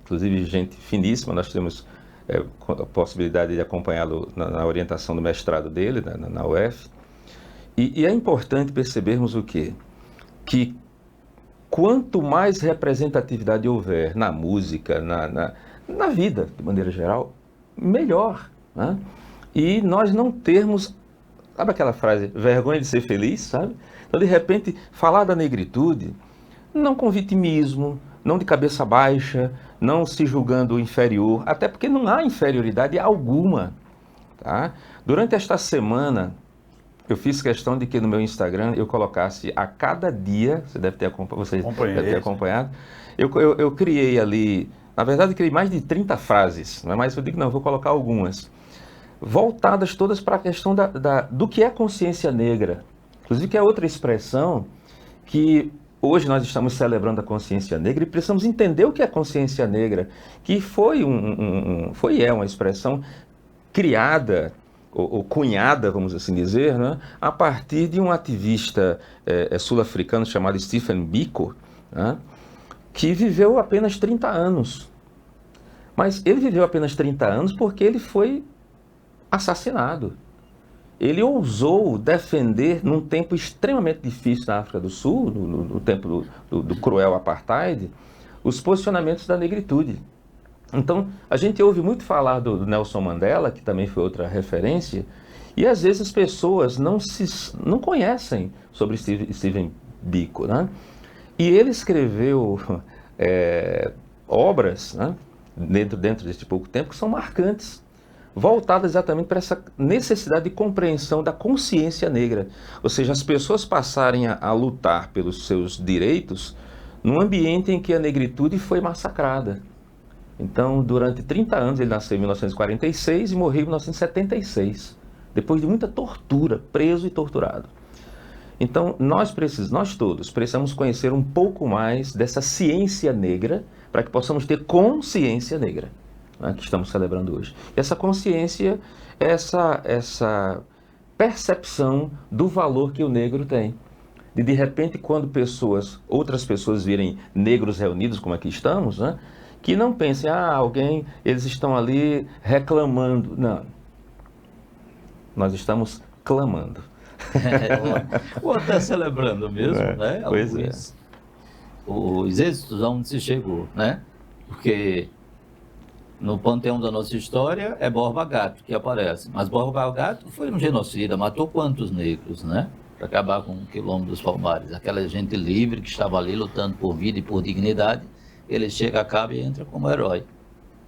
Inclusive gente finíssima, nós temos a possibilidade de acompanhá-lo na orientação do mestrado dele, na UF. E é importante percebermos o quê? Que quanto mais representatividade houver na música, na vida, de maneira geral, melhor, né? E nós não termos, sabe aquela frase, vergonha de ser feliz, sabe? Então, de repente, falar da negritude, não com vitimismo, não de cabeça baixa, não se julgando inferior, até porque não há inferioridade alguma, tá? Durante esta semana, eu fiz questão de que no meu Instagram eu colocasse a cada dia, você deve ter acompanhado, eu criei ali, na verdade eu criei mais de 30 frases, mas eu digo não, eu vou colocar algumas, voltadas todas para a questão do que é consciência negra. Inclusive que é outra expressão que hoje nós estamos celebrando a consciência negra e precisamos entender o que é consciência negra, que foi uma expressão criada ou cunhada, vamos assim dizer, né, a partir de um ativista sul-africano chamado Stephen Biko, né, que viveu apenas 30 anos. Mas ele viveu apenas 30 anos porque ele foi assassinado. Ele ousou defender, num tempo extremamente difícil na África do Sul, no tempo do cruel apartheid, os posicionamentos da negritude. Então, a gente ouve muito falar do Nelson Mandela, que também foi outra referência, e às vezes as pessoas não conhecem sobre Stephen Biko, né? E ele escreveu obras, né, dentro deste pouco tempo, que são marcantes, voltada exatamente para essa necessidade de compreensão da consciência negra. Ou seja, as pessoas passarem a lutar pelos seus direitos num ambiente em que a negritude foi massacrada. Então, durante 30 anos, ele nasceu em 1946 e morreu em 1976, depois de muita tortura, preso e torturado. Então, nós todos precisamos conhecer um pouco mais dessa ciência negra para que possamos ter consciência negra, né, que estamos celebrando hoje. E essa consciência, essa percepção do valor que o negro tem. De repente, quando outras pessoas virem negros reunidos, como aqui estamos, né, que não pensem, eles estão ali reclamando. Não. Nós estamos clamando. Ou até celebrando mesmo, né? Pois os êxitos aonde se chegou, né? Porque no panteão da nossa história é Borba Gato que aparece. Mas Borba Gato foi um genocida, matou quantos negros, né? Para acabar com o Quilombo dos Palmares. Aquela gente livre que estava ali lutando por vida e por dignidade, ele chega, acaba e entra como herói.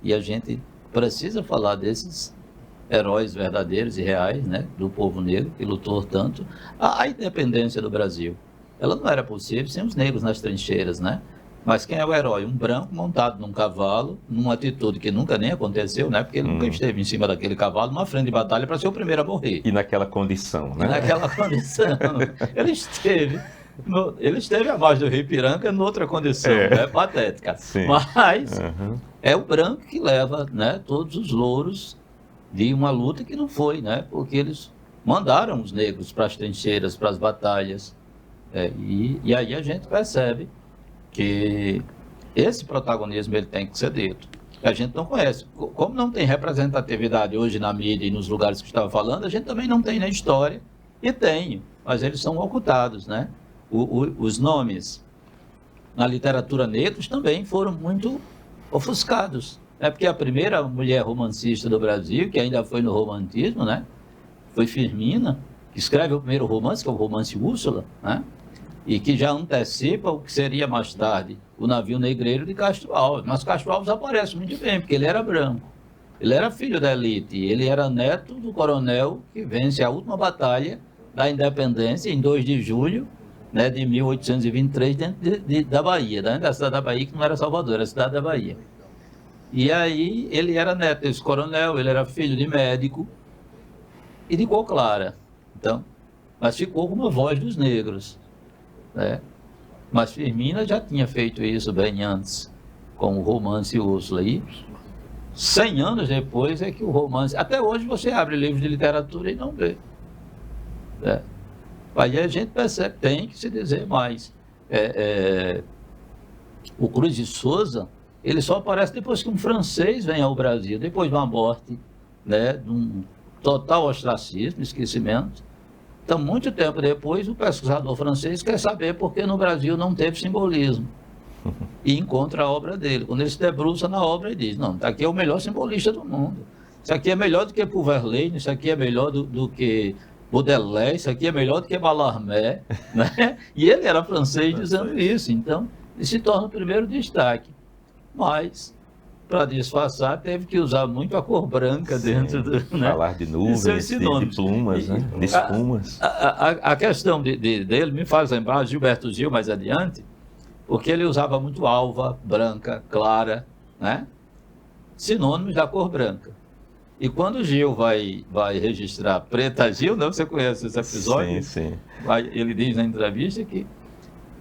E a gente precisa falar desses heróis verdadeiros e reais, né, do povo negro que lutou tanto. A independência do Brasil, ela não era possível sem os negros nas trincheiras, né? Mas quem é o herói? Um branco montado num cavalo, numa atitude que nunca nem aconteceu, né? Porque ele nunca esteve em cima daquele cavalo, numa frente de batalha, para ser o primeiro a morrer. E naquela condição, né? Naquela condição. Ele esteve. Ele esteve abaixo do rio Ipiranga noutra condição, né? Patética. Sim. Mas é o branco que leva, né, todos os louros de uma luta que não foi, né? Porque eles mandaram os negros para as trincheiras, para as batalhas. E aí a gente percebe que esse protagonismo ele tem que ser dito. A gente não conhece. Como não tem representatividade hoje na mídia e nos lugares que estava falando, a gente também não tem na história. E tem, mas eles são ocultados, né? Os nomes na literatura negros também foram muito ofuscados. É porque a primeira mulher romancista do Brasil, que ainda foi no romantismo, né? Foi Firmina, que escreve o primeiro romance, que é o romance Úrsula, né? E que já antecipa o que seria mais tarde o navio negreiro de Castro Alves. Mas Castro Alves aparece muito bem, porque ele era branco. Ele era filho da elite, ele era neto do coronel que vence a última batalha da independência em 2 de julho, né, de 1823, dentro da Bahia, dentro da cidade da Bahia, que não era Salvador, era a cidade da Bahia. E aí ele era neto desse coronel, ele era filho de médico e de cor clara. Então, mas ficou com uma voz dos negros. Né? Mas Firmina já tinha feito isso bem antes, com o romance Úrsula. E 100 anos depois é que o romance... Até hoje você abre livros de literatura e não vê. Né? Aí a gente percebe, tem que se dizer mais. O Cruz de Souza, ele só aparece depois que um francês vem ao Brasil, depois de uma morte, né, de um total ostracismo, esquecimento. Então, muito tempo depois, o pesquisador francês quer saber por que no Brasil não teve simbolismo. E encontra a obra dele. Quando ele se debruça na obra, ele diz, não, aqui é o melhor simbolista do mundo. Isso aqui é melhor do que Verlaine, isso aqui é melhor do que Baudelaire, isso aqui é melhor do que Mallarmé. Né? E ele era francês dizendo isso. Então, ele se torna o primeiro destaque. Mas, para disfarçar, teve que usar muito a cor branca dentro do... Né? Falar de nuvens, de plumas, né? De espumas. A questão dele me faz lembrar Gilberto Gil mais adiante, porque ele usava muito alva, branca, clara, né? Sinônimos da cor branca. E quando Gil vai registrar Preta Gil, não, você conhece esse episódio? Sim. Ele diz na entrevista que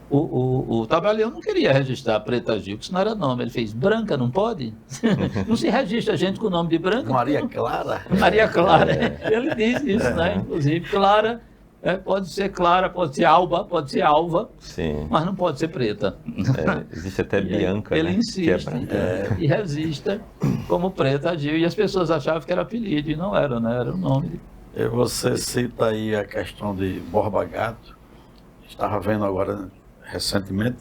o tabelião não queria registrar Preta Gil, que isso não era nome. Ele fez Branca, não pode? Não se registra gente com o nome de Branca. Maria Clara. Maria Clara. Ele diz isso, né? Inclusive, Clara, pode ser Clara, pode ser Alba, pode ser Alva, sim, mas não pode ser Preta. Existe até Bianca, ele né? insiste e resiste como Preta Gil. E as pessoas achavam que era apelido, e não era, né? Era o nome. Você cita aí a questão de Borba Gato. Estava vendo agora recentemente,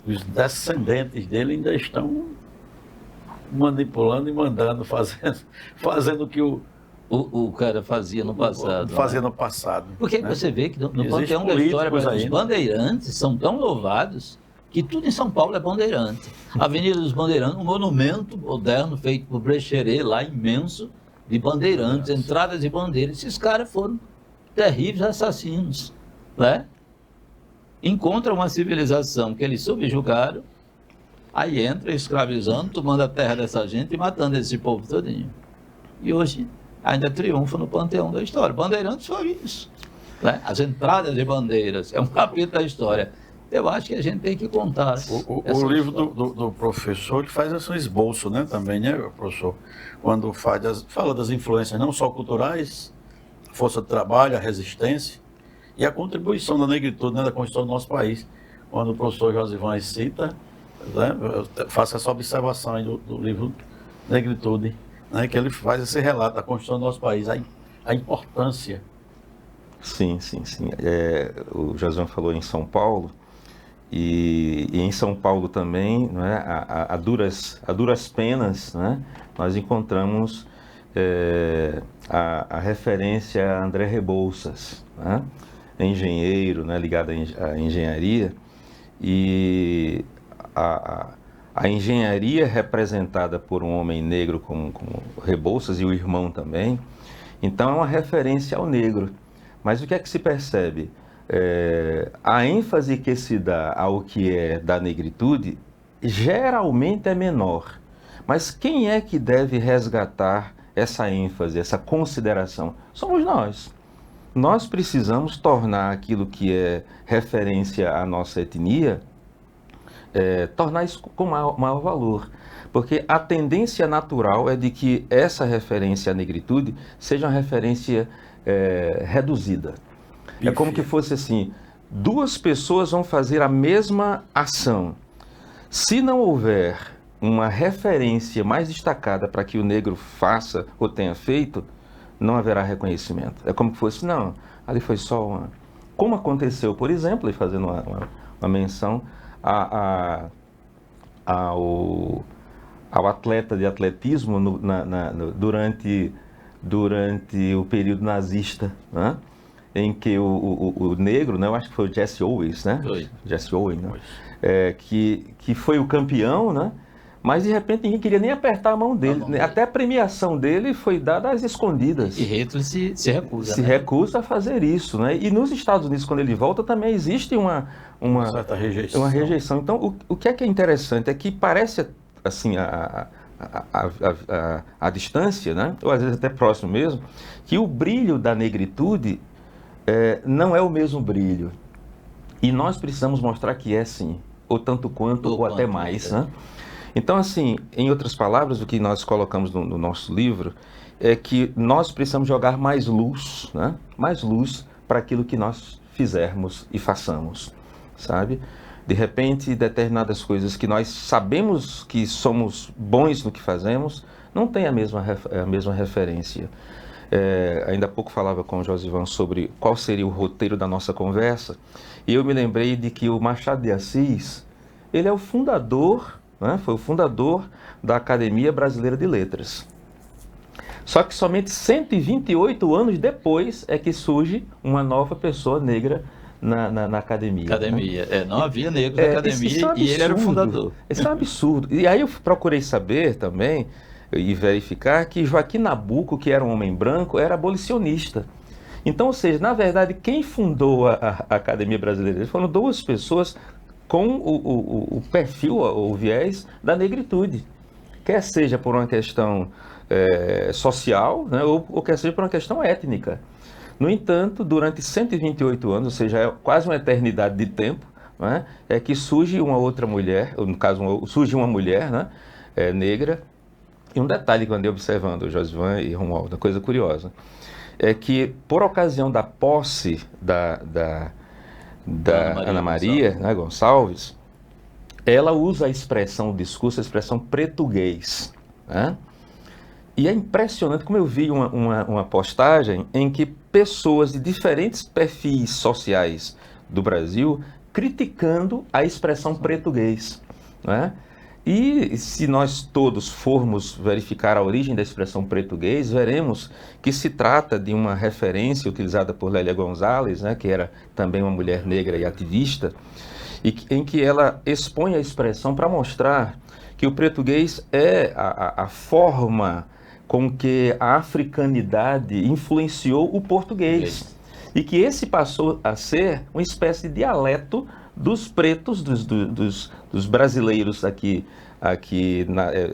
os descendentes dele ainda estão manipulando e mandando, fazendo o que o cara fazia no passado. Fazia no passado. Porque né? você vê que no panteão da história, os bandeirantes são tão louvados que tudo em São Paulo é bandeirante. A Avenida dos Bandeirantes, um monumento moderno feito por Brecheret, lá imenso, de bandeirantes, entradas de bandeiras. Esses caras foram terríveis assassinos, né? Encontram uma civilização que eles subjugaram, aí entra escravizando, tomando a terra dessa gente e matando esse povo todinho. E hoje ainda triunfa no panteão da história. Bandeirantes foi isso. Né? As entradas de bandeiras, é um capítulo da história. Eu acho que a gente tem que contar. O livro do professor, ele faz esse esboço, né, também, né, professor? Quando fala das influências não só culturais, a força de trabalho, a resistência, e a contribuição da negritude, né, da Constituição do nosso país. Quando o professor Josivan cita, né, eu faço essa observação aí do livro Negritude, né, que ele faz esse relato da Constituição do nosso país, a importância. Sim. O Josivan falou em São Paulo, e em São Paulo também, né, a duras penas, né, nós encontramos a referência a André Rebouças, né? Engenheiro, né, ligado à engenharia, e a engenharia representada por um homem negro como Rebouças e o irmão também, então é uma referência ao negro. Mas o que é que se percebe? A ênfase que se dá ao que é da negritude geralmente é menor. Mas quem é que deve resgatar essa ênfase, essa consideração? Somos nós. Nós precisamos tornar aquilo que é referência à nossa etnia, tornar isso com maior valor. Porque a tendência natural é de que essa referência à negritude seja uma referência reduzida. É como que fosse assim, duas pessoas vão fazer a mesma ação. Se não houver uma referência mais destacada para que o negro faça ou tenha feito, não haverá reconhecimento. É como que fosse, não, ali foi só uma... Como aconteceu, por exemplo, e fazendo uma menção ao atleta de atletismo durante o período nazista, né? Em que o negro, né, eu acho que foi o Jesse Owens, né? Jesse Owens, né? Que foi o campeão, né? Mas de repente ninguém queria nem apertar a mão dele. Até a premiação dele foi dada às escondidas. E Hitler se recusa. Se recusa a fazer isso, né? E nos Estados Unidos, quando ele volta, também existe uma certa rejeição. Uma rejeição. Então, o que é interessante é que parece assim a distância, né? Ou às vezes até próximo mesmo, que o brilho da negritude não é o mesmo brilho. E nós precisamos mostrar que é sim, ou tanto quanto, ou até mais, né? Então, assim, em outras palavras, o que nós colocamos no nosso livro é que nós precisamos jogar mais luz, né? Mais luz para aquilo que nós fizermos e façamos, sabe? De repente, determinadas coisas que nós sabemos que somos bons no que fazemos, não tem a mesma referência. Ainda há pouco falava com o Josivan sobre qual seria o roteiro da nossa conversa, e eu me lembrei de que o Machado de Assis, ele é o fundador, né? Foi o fundador da Academia Brasileira de Letras. Só que somente 128 anos depois é que surge uma nova pessoa negra na academia. Né? Não havia negro na academia isso é um absurdo, e ele era o fundador. Isso é um absurdo. E aí eu procurei saber também e verificar que Joaquim Nabuco, que era um homem branco, era abolicionista. Então, ou seja, na verdade, quem fundou a Academia Brasileira foram duas pessoas com o perfil, o viés da negritude. Quer seja por uma questão social, né, ou quer seja por uma questão étnica. No entanto, durante 128 anos, ou seja, é quase uma eternidade de tempo, né, é que surge uma outra mulher, ou no caso, surge uma mulher, né, negra. E um detalhe que eu andei observando, Josivan e Romualdo, uma coisa curiosa, é que por ocasião da posse da Ana Maria, né, Gonçalves, ela usa a expressão, o discurso, a expressão pretuguês, né? E é impressionante como eu vi uma postagem em que pessoas de diferentes perfis sociais do Brasil criticando a expressão pretuguês, né? E se nós todos formos verificar a origem da expressão pretuguês, veremos que se trata de uma referência utilizada por Lélia Gonzalez, né, que era também uma mulher negra e ativista, em que ela expõe a expressão para mostrar que o pretuguês é a forma com que a africanidade influenciou o português. E que esse passou a ser uma espécie de dialeto dos pretos, dos brasileiros aqui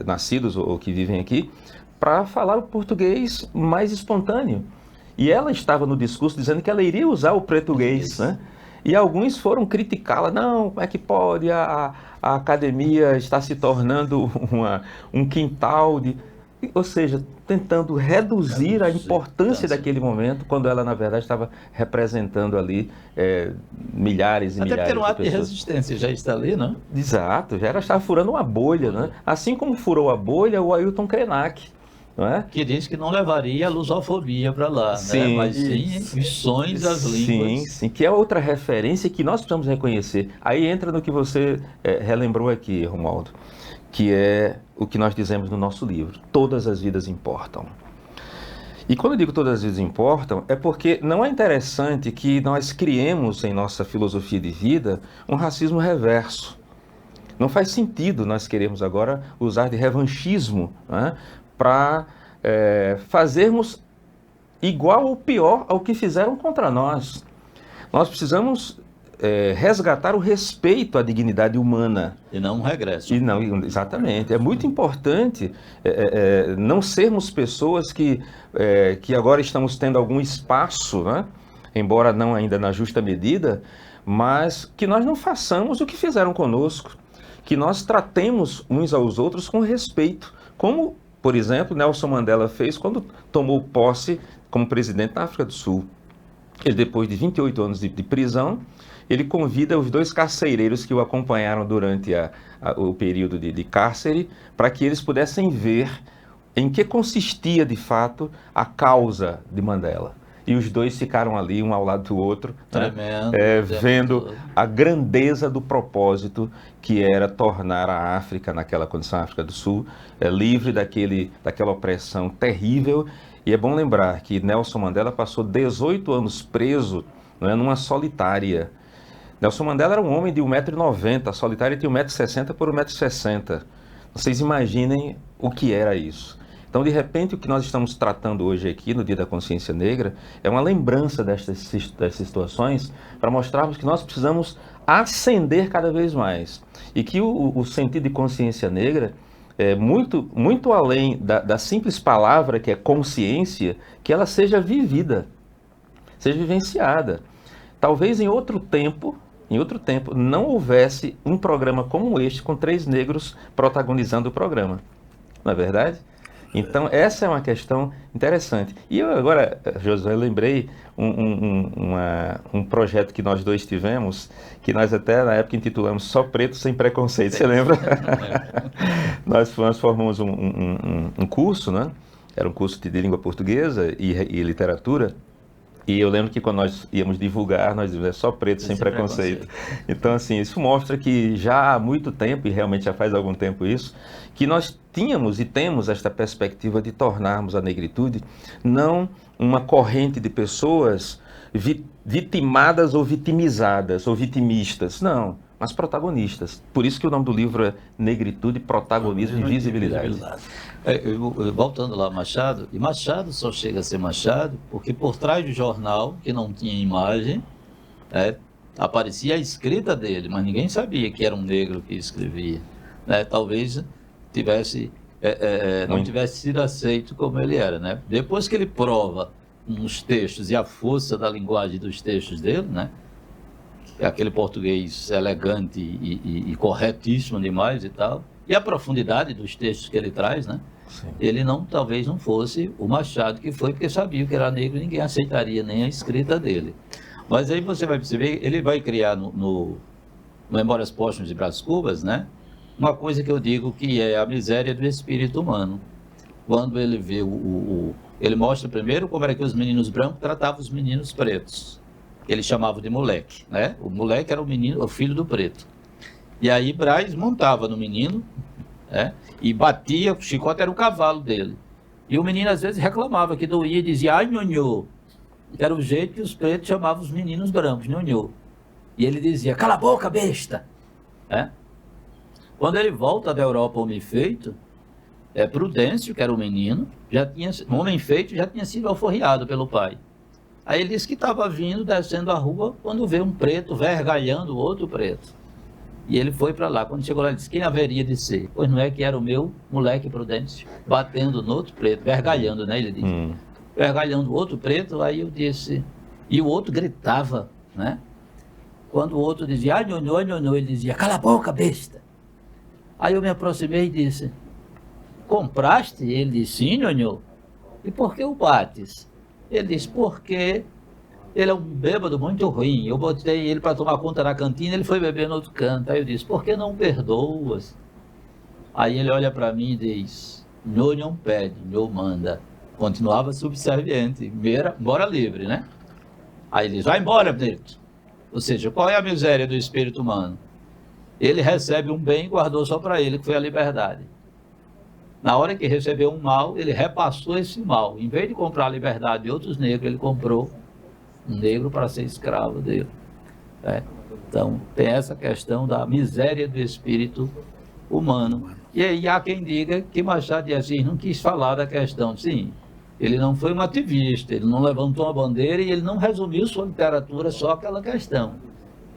nascidos ou que vivem aqui, para falar o português mais espontâneo. E ela estava no discurso dizendo que ela iria usar o pretuguês, né? E alguns foram criticá-la, não, como é que pode, a academia está se tornando um quintal de... Ou seja, tentando reduzir a importância daquele momento, quando ela, na verdade, estava representando ali milhares e milhares de pessoas. Até porque era um ato de resistência, já está ali, não? Exato, já estava furando uma bolha, né? Assim como furou a bolha o Ailton Krenak, não é? Que diz que não levaria a lusofobia para lá, sim, né? Mas sim missões das línguas. Sim, que é outra referência que nós precisamos reconhecer. Aí entra no que você relembrou aqui, Romualdo, que é o que nós dizemos no nosso livro: todas as vidas importam. E quando eu digo todas as vidas importam, é porque não é interessante que nós criemos em nossa filosofia de vida um racismo reverso. Não faz sentido nós queremos agora usar de revanchismo, né, para fazermos igual ou pior ao que fizeram contra nós. Nós precisamos resgatar o respeito à dignidade humana. E não um regresso. E não, exatamente. É muito importante não sermos pessoas que agora estamos tendo algum espaço, né? Embora não ainda na justa medida, mas que nós não façamos o que fizeram conosco, que nós tratemos uns aos outros com respeito, como, por exemplo, Nelson Mandela fez quando tomou posse como presidente da África do Sul. Ele, depois de 28 anos de prisão, ele convida os 2 carcereiros que o acompanharam durante o período de cárcere para que eles pudessem ver em que consistia, de fato, a causa de Mandela. E os 2 ficaram ali, um ao lado do outro, Tremendo, vendo a grandeza do propósito que era tornar a África, naquela condição, a África do Sul, livre daquela opressão terrível. E é bom lembrar que Nelson Mandela passou 18 anos preso, numa solitária. Nelson Mandela era um homem de 1,90 m, a solitária tinha 1,60 m por 1,60 m. Vocês imaginem o que era isso. Então, de repente, o que nós estamos tratando hoje aqui, no Dia da Consciência Negra, é uma lembrança dessas situações para mostrarmos que nós precisamos ascender cada vez mais. E que o sentido de consciência negra é muito além da simples palavra que é consciência, que ela seja vivida, seja vivenciada. Talvez em outro tempo, não houvesse um programa como este, com 3 negros protagonizando o programa. Não é verdade? Então, essa é uma questão interessante. E eu agora, Josué, lembrei um projeto que nós 2 tivemos, que nós até na época intitulamos Só Preto Sem Preconceito, você lembra? Nós formamos um curso, né? Era um curso de língua portuguesa e literatura. E eu lembro que quando nós íamos divulgar, nós dizíamos, Só Preto Sem Preconceito. Então, assim, isso mostra que já há muito tempo, e realmente já faz algum tempo isso, que nós tínhamos e temos esta perspectiva de tornarmos a negritude não uma corrente de pessoas vitimadas ou vitimizadas ou vitimistas, não, mas protagonistas. Por isso que o nome do livro é Negritude, Protagonismo e Visibilidade. Voltando lá, Machado, e Machado só chega a ser Machado porque por trás do jornal, que não tinha imagem, aparecia a escrita dele, mas ninguém sabia que era um negro que escrevia. Talvez não tivesse sido aceito como ele era. Né? Depois que ele prova nos textos e a força da linguagem dos textos dele, né? Aquele português elegante e corretíssimo demais e tal, e a profundidade dos textos que ele traz, né? Ele talvez não fosse o Machado que foi, porque sabia que era negro e ninguém aceitaria nem a escrita dele. Mas aí você vai perceber, ele vai criar no Memórias Póstumas de Brás Cubas, né? Uma coisa que eu digo que é a miséria do espírito humano. Quando ele vê ele mostra primeiro como era que os meninos brancos tratavam os meninos pretos. Ele chamava de moleque, né? O moleque era o filho do preto. E aí Brás montava no menino, e batia, o chicote era o cavalo dele. E o menino às vezes reclamava que doía e dizia, ai, nhonhô. Era o jeito que os pretos chamavam os meninos brancos, nhonhô. E ele dizia, cala a boca, besta. Quando ele volta da Europa, homem feito, Prudêncio, que era o menino, um homem feito, já tinha sido alforriado pelo pai. Aí ele disse que estava vindo, descendo a rua, quando vê um preto vergalhando outro preto. E ele foi para lá. Quando chegou lá, ele disse, quem haveria de ser? Pois não é que era o meu moleque Prudêncio, batendo no outro preto, vergalhando, né? Ele disse. Vergalhando o outro preto, aí eu disse... E o outro gritava, né? Quando o outro dizia, ai, nhonhô, nhonhô, ele dizia, cala a boca, besta. Aí eu me aproximei e disse, compraste? Ele disse, sim, nhonhô. E por que o bates? Ele disse, porque ele é um bêbado muito ruim. Eu botei ele para tomar conta na cantina, ele foi beber no outro canto. Aí eu disse, por que não perdoas? Aí ele olha para mim e diz, nhô não pede, nhô manda. Continuava subserviente, embora livre, né? Aí ele diz, vai embora, preto. Ou seja, qual é a miséria do espírito humano? Ele recebe um bem e guardou só para ele, que foi a liberdade. Na hora que recebeu um mal, ele repassou esse mal. Em vez de comprar a liberdade de outros negros, ele comprou um negro para ser escravo dele. Então, tem essa questão da miséria do espírito humano. E aí há quem diga que Machado de Assis não quis falar da questão. Sim, ele não foi um ativista, ele não levantou uma bandeira e ele não resumiu sua literatura só aquela questão.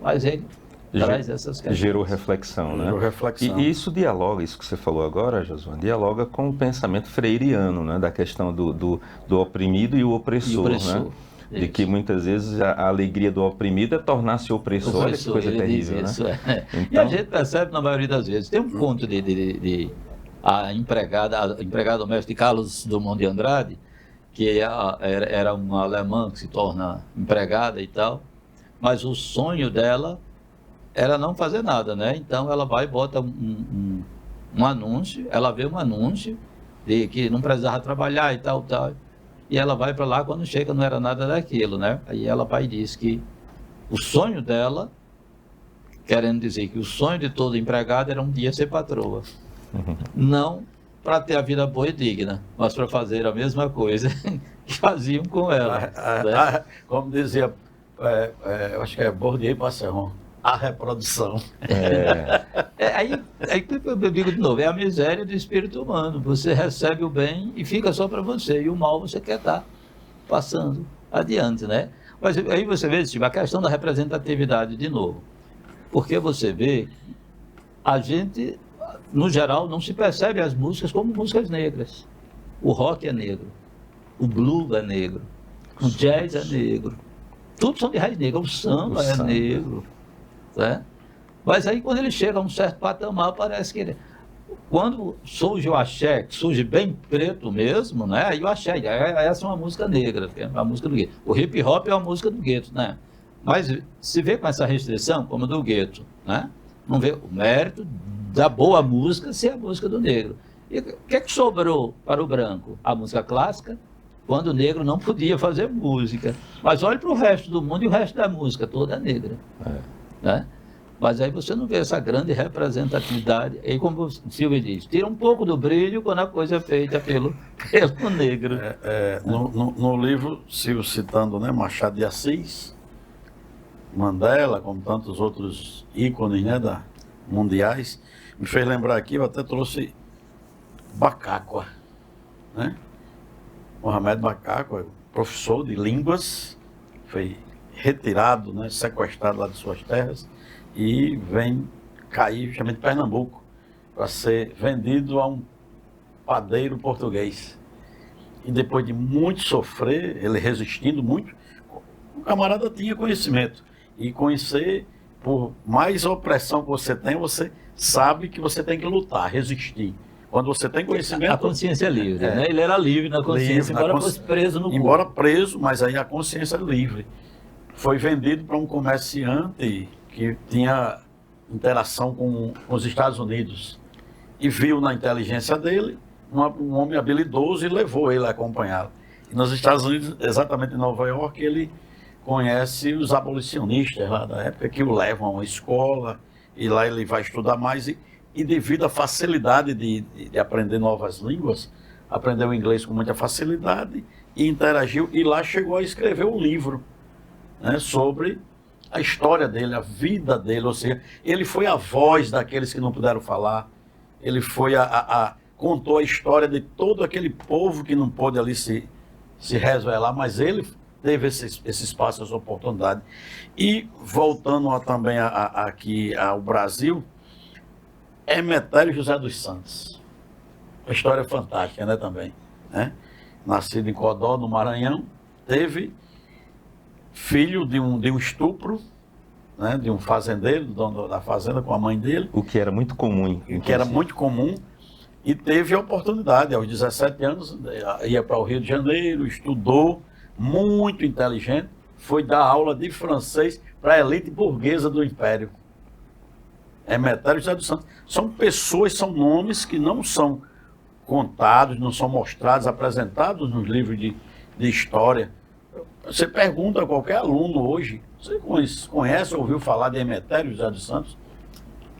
mas ele traz essas questões. Gerou reflexão, né? Gerou reflexão. E isso dialoga, isso que você falou agora, Josué, dialoga com o pensamento freiriano, né? Da questão do oprimido e o opressor, né? De que muitas vezes a alegria do oprimido é tornar-se opressor. Olha que coisa terrível, né? Então... E a gente percebe na maioria das vezes. Tem um conto de a empregada doméstica de Carlos Drummond de Andrade, que era uma alemã que se torna empregada e tal, mas o sonho dela era não fazer nada, né? Então ela vai e bota um anúncio, ela vê um anúncio de que não precisava trabalhar e tal, e ela vai para lá, quando chega não era nada daquilo, né? Aí ela vai e diz que o sonho dela, querendo dizer que o sonho de todo empregado era um dia ser patroa. Não para ter a vida boa e digna, mas para fazer a mesma coisa que faziam com ela. Né? Como dizia, eu acho que é Bourdieu e Passeron, a reprodução. Aí eu digo de novo, é a miséria do espírito humano. Você recebe o bem e fica só para você, e o mal você quer estar passando adiante, né? Mas aí você vê, a questão da representatividade de novo. Porque você vê, a gente, no geral, não se percebe as músicas como músicas negras. O rock é negro, o blues é negro, o jazz é negro. Tudo são de raiz negra, o samba é negro. Né? Mas aí quando ele chega a um certo patamar, parece que ele... Quando surge o axé, que surge bem preto mesmo, né? Aí o axé, essa é uma música negra, que é uma música do gueto. O hip hop é uma música do gueto, né? Mas se vê com essa restrição, como do gueto, né? Não vê o mérito da boa música ser a música do negro. E o que é que sobrou para o branco? A música clássica, quando o negro não podia fazer música. Mas olhe para o resto do mundo e o resto da música toda é negra. Né? Mas aí você não vê essa grande representatividade. E como o Silvio diz, tira um pouco do brilho quando a coisa é feita pelo negro. No livro, Silvio citando, né, Machado de Assis, Mandela, como tantos outros ícones, né, mundiais, me fez lembrar aqui, eu até trouxe Bacacqua, né? Mohamed Bacacqua, professor de línguas, foi retirado, né, sequestrado lá de suas terras e vem cair justamente em Pernambuco para ser vendido a um padeiro português. E depois de muito sofrer, ele resistindo muito, o camarada tinha conhecimento. E conhecer, por mais opressão que você tem, você sabe que você tem que lutar, resistir. Quando você tem conhecimento... A consciência é livre, né? Ele era livre na consciência, embora fosse preso no corpo. Embora preso, mas aí a consciência é livre. Foi vendido para um comerciante que tinha interação com os Estados Unidos. E viu na inteligência dele um homem habilidoso e levou ele a acompanhá-lo. E nos Estados Unidos, exatamente em Nova York, ele conhece os abolicionistas lá da época, que o levam a uma escola, e lá ele vai estudar mais, e devido à facilidade de aprender novas línguas, aprendeu inglês com muita facilidade, e interagiu, e lá chegou a escrever um livro, né, sobre a história dele, a vida dele, ou seja, ele foi a voz daqueles que não puderam falar, ele foi contou a história de todo aquele povo que não pôde ali se revelar, mas ele teve esse espaço, essa oportunidade. E voltando também aqui ao Brasil, Emetério José dos Santos. Uma história fantástica, né, também. Né? Nascido em Codó, no Maranhão, teve filho de um estupro, né, de um fazendeiro, do dono da fazenda, com a mãe dele. O que era muito comum. Que era muito comum. E teve a oportunidade, aos 17 anos, ia para o Rio de Janeiro, estudou, muito inteligente, foi dar aula de francês para a elite burguesa do Império. Emetério José dos Santos. São pessoas, são nomes que não são contados, não são mostrados, apresentados nos livros de história. Você pergunta a qualquer aluno hoje, você conhece ou ouviu falar de Emetério José dos Santos?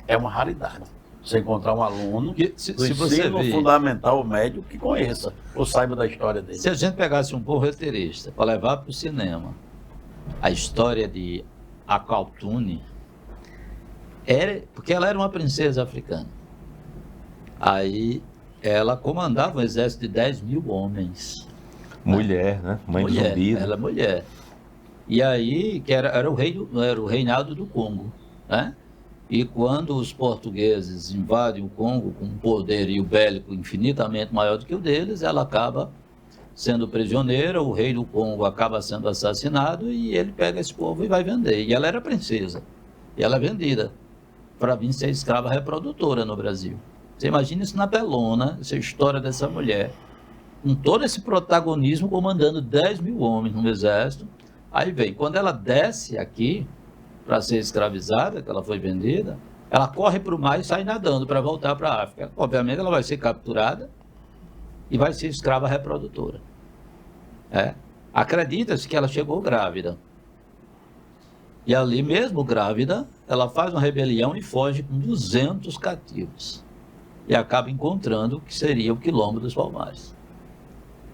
É uma raridade. Você encontrar um aluno do ensino fundamental ou médio que conheça ou saiba da história dele. Se a gente pegasse um bom roteirista para levar para o cinema a história de Akaltune, porque ela era uma princesa africana. Aí ela comandava um exército de 10 mil homens. Mulher, né? Mãe do zumbi. Ela é mulher. E aí, que era o reinado do Congo, né? E quando os portugueses invadem o Congo com um poderio bélico infinitamente maior do que o deles, ela acaba sendo prisioneira, o rei do Congo acaba sendo assassinado e ele pega esse povo e vai vender. E ela era princesa, e ela é vendida para vir ser escrava reprodutora no Brasil. Você imagina isso na telona, essa história dessa mulher, com todo esse protagonismo, comandando 10 mil homens no exército. Aí vem, quando ela desce aqui para ser escravizada, que ela foi vendida, ela corre para o mar e sai nadando para voltar para a África. Obviamente ela vai ser capturada e vai ser escrava reprodutora. Acredita-se que ela chegou grávida. E ali mesmo grávida, ela faz uma rebelião e foge com 200 cativos. E acaba encontrando o que seria o Quilombo dos Palmares.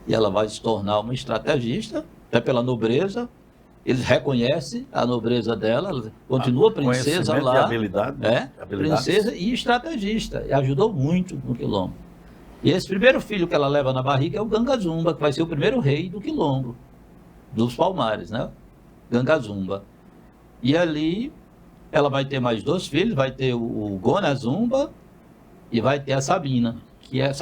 E ela vai se tornar uma estrategista, até pela nobreza. Eles reconhecem a nobreza dela, ela continua princesa lá. E habilidade, né? Princesa e estrategista. E ajudou muito no Quilombo. E esse primeiro filho que ela leva na barriga é o Gangazumba, que vai ser o primeiro rei do Quilombo, dos Palmares, né? Gangazumba. E ali ela vai ter mais 2 filhos, vai ter o Gonazumba e vai ter a Sabina, que é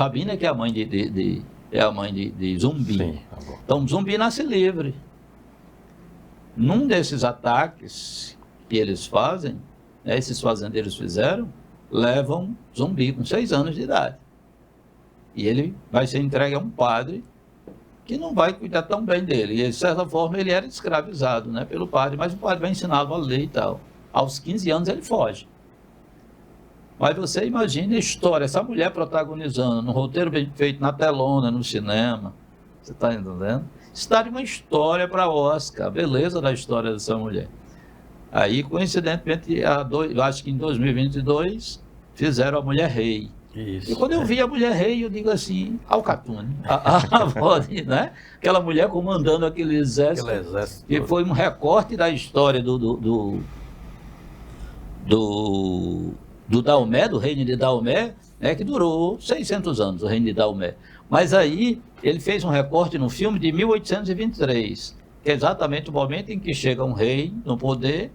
a mãe de Zumbi. Sim, Então Zumbi nasce livre. Num desses ataques que eles fazem, né, esses fazendeiros fizeram, levam Zumbi com 6 anos de idade. E ele vai ser entregue a um padre que não vai cuidar tão bem dele. E, de certa forma, ele era escravizado, né, pelo padre, mas o padre vai ensiná-lo a ler e tal. Aos 15 anos ele foge. Mas você imagina a história, essa mulher protagonizando, num roteiro bem feito na telona, no cinema. Você está entendendo? Isso daria uma história para Oscar, a beleza da história dessa mulher. Aí, coincidentemente, eu acho que em 2022, fizeram a Mulher Rei. Isso, E quando eu vi a Mulher Rei, eu digo assim, Alcatune, a avó, né? Aquela mulher comandando aquele exército, que foi um recorte da história do Daomé, do reino de Daomé, né, que durou 600 anos, o reino de Daomé. Mas aí ele fez um recorte no filme de 1823, que é exatamente o momento em que chega um rei no poder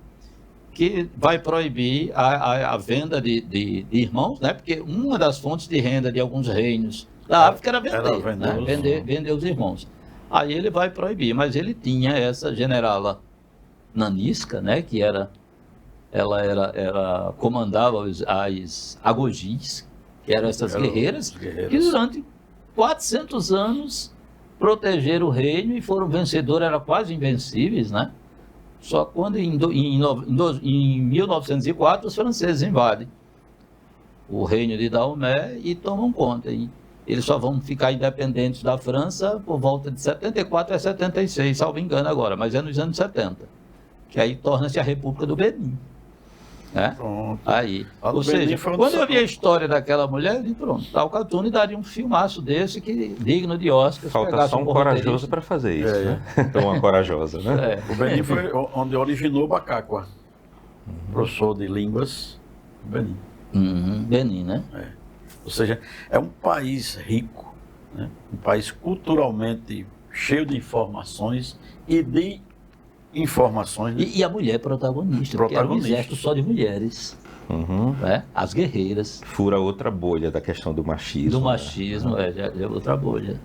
que vai proibir a venda de irmãos, né? Porque uma das fontes de renda de alguns reinos da África era vender os irmãos. Aí ele vai proibir, mas ele tinha essa generala Nanisca, né? Que ela comandava as agogis, que eram essas guerreiras, que durante 400 anos protegeram o reino e foram vencedores, eram quase invencíveis, né? Só quando em 1904 os franceses invadem o reino de Daomé e tomam conta. E eles só vão ficar independentes da França por volta de 74 a 76, salvo engano agora, mas é nos anos 70, que aí torna-se a República do Benin. Né? Aí, ou seja, quando eu vi a história daquela mulher, eu disse, pronto, Alcatune daria um filmaço desse que digno de Oscar. Falta só um corajoso para fazer isso, né? Então, uma corajosa, né? O Benin foi onde originou o Bacacua, professor de línguas do Benin. Benin, né? Ou seja, é um país rico, né? Um país culturalmente cheio de informações e de informações. Né? E a mulher protagonista, porque era um exército só de mulheres. Né? As guerreiras. Fura outra bolha da questão do machismo. Do machismo, já é outra bolha.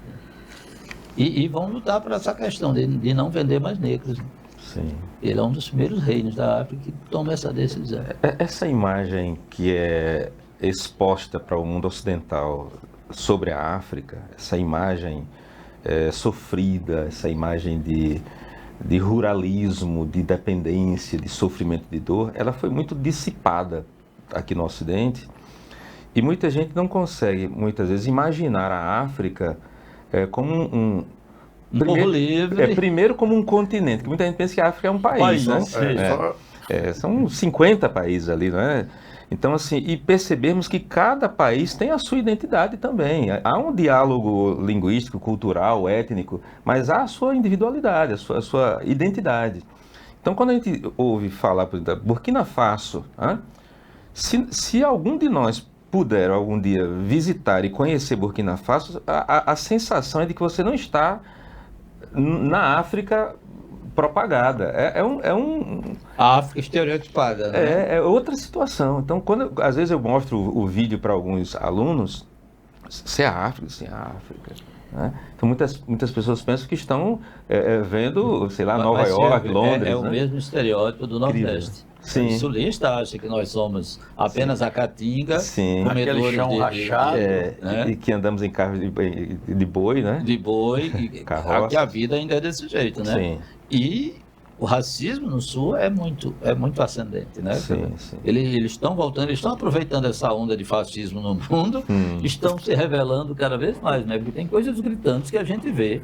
E vão lutar por essa questão de não vender mais negros. Sim. Ele é um dos primeiros reinos da África que toma essa decisão. Essa imagem que é exposta para o mundo ocidental sobre a África, essa imagem sofrida, essa imagem de ruralismo, de dependência, de sofrimento, de dor, ela foi muito dissipada aqui no Ocidente e muita gente não consegue, muitas vezes, imaginar a África como um povo livre. Primeiro como um continente, que muita gente pensa que a África é um país, né? São 50 países ali, não é? Então, assim, e percebermos que cada país tem a sua identidade também. Há um diálogo linguístico, cultural, étnico, mas há a sua individualidade, a sua identidade. Então, quando a gente ouve falar, por exemplo, Burkina Faso, se algum de nós puder algum dia visitar e conhecer Burkina Faso, a sensação é de que você não está na África propagada. A África estereotipada, né? É outra situação. Então, às vezes eu mostro o vídeo para alguns alunos, se é a África, se é a África. Né? Então, muitas pessoas pensam que estão vendo, sei lá, Nova York, Londres. É o mesmo estereótipo do Nordeste. Sim. O sulista acha que nós somos apenas a caatinga, Sim. comedores chão rachado, né? E que andamos em carro de boi, né? De boi, Carroça. que a vida ainda é desse jeito, né? Sim. E o racismo no Sul é muito ascendente, né? Sim, sim. Eles estão voltando, eles estão aproveitando essa onda de fascismo no mundo, estão se revelando cada vez mais, né? Porque tem coisas gritantes que a gente vê.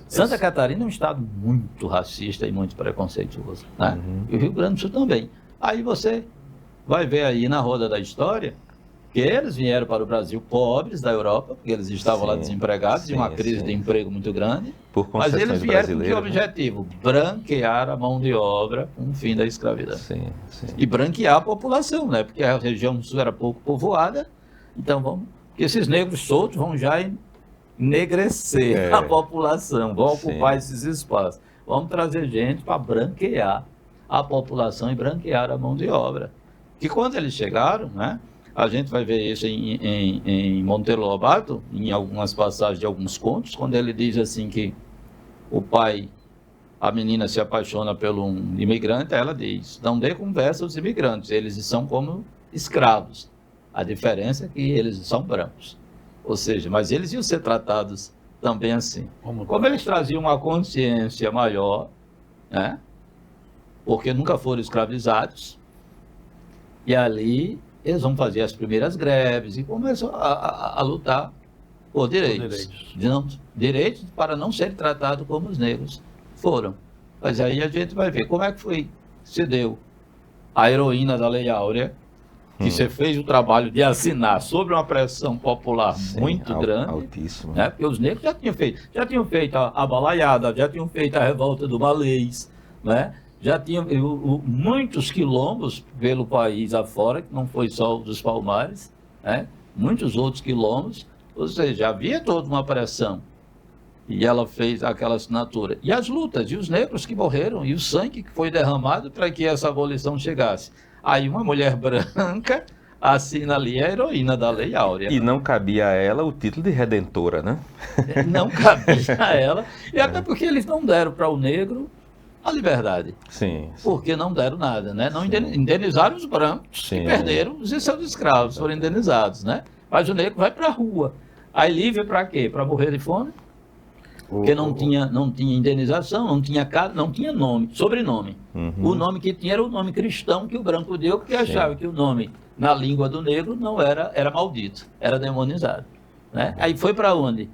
Santa Catarina é um estado muito racista e muito preconceituoso, né? E o Rio Grande do Sul também. Aí você vai ver aí na roda da história que eles vieram para o Brasil pobres da Europa, porque eles estavam lá desempregados, e uma crise de emprego muito grande. Mas eles vieram com que objetivo? Branquear a mão de obra com o fim da escravidão. Sim. E branquear a população, né? Porque a região sul era pouco povoada, então que esses negros soltos vão já enegrecer a população, vão ocupar esses espaços. Vamos trazer gente para branquear a população e branquear a mão de obra. Que quando eles chegaram, né? A gente vai ver isso em Monteiro Lobato, em algumas passagens de alguns contos, quando ele diz assim que o pai, a menina se apaixona pelo um imigrante, ela diz, não dê conversa aos imigrantes, eles são como escravos. A diferença é que eles são brancos. Ou seja, mas eles iam ser tratados também assim. Como eles traziam uma consciência maior, né? Porque nunca foram escravizados, e ali eles vão fazer as primeiras greves e começam a lutar por direitos. Direitos para não serem tratados como os negros foram. Mas aí a gente vai ver como é que se deu a heroína da Lei Áurea, que você fez o trabalho de assinar sobre uma pressão popular muito grande, altíssima, né? Porque os negros já tinham feito a balaiada, já tinham feito a revolta do Malês, né? Já tinham muitos quilombos pelo país afora, que não foi só o dos Palmares, né? Muitos outros quilombos, ou seja, havia toda uma pressão. E ela fez aquela assinatura. E as lutas, e os negros que morreram, e o sangue que foi derramado para que essa abolição chegasse. Aí uma mulher branca assina ali a heroína da Lei Áurea. E não cabia a ela o título de redentora, né? Não cabia a ela, e até porque eles não deram para o negro a liberdade. Sim. Porque não deram nada, né? Não indenizaram os brancos que perderam os seus escravos, foram indenizados, né? Mas o negro vai para a rua. Aí livre para quê? Para morrer de fome? Porque não tinha indenização, não tinha nome, sobrenome. O nome que tinha era o nome cristão que o branco deu, porque achava que o nome na língua do negro não era maldito, era demonizado. Né? Aí foi para onde?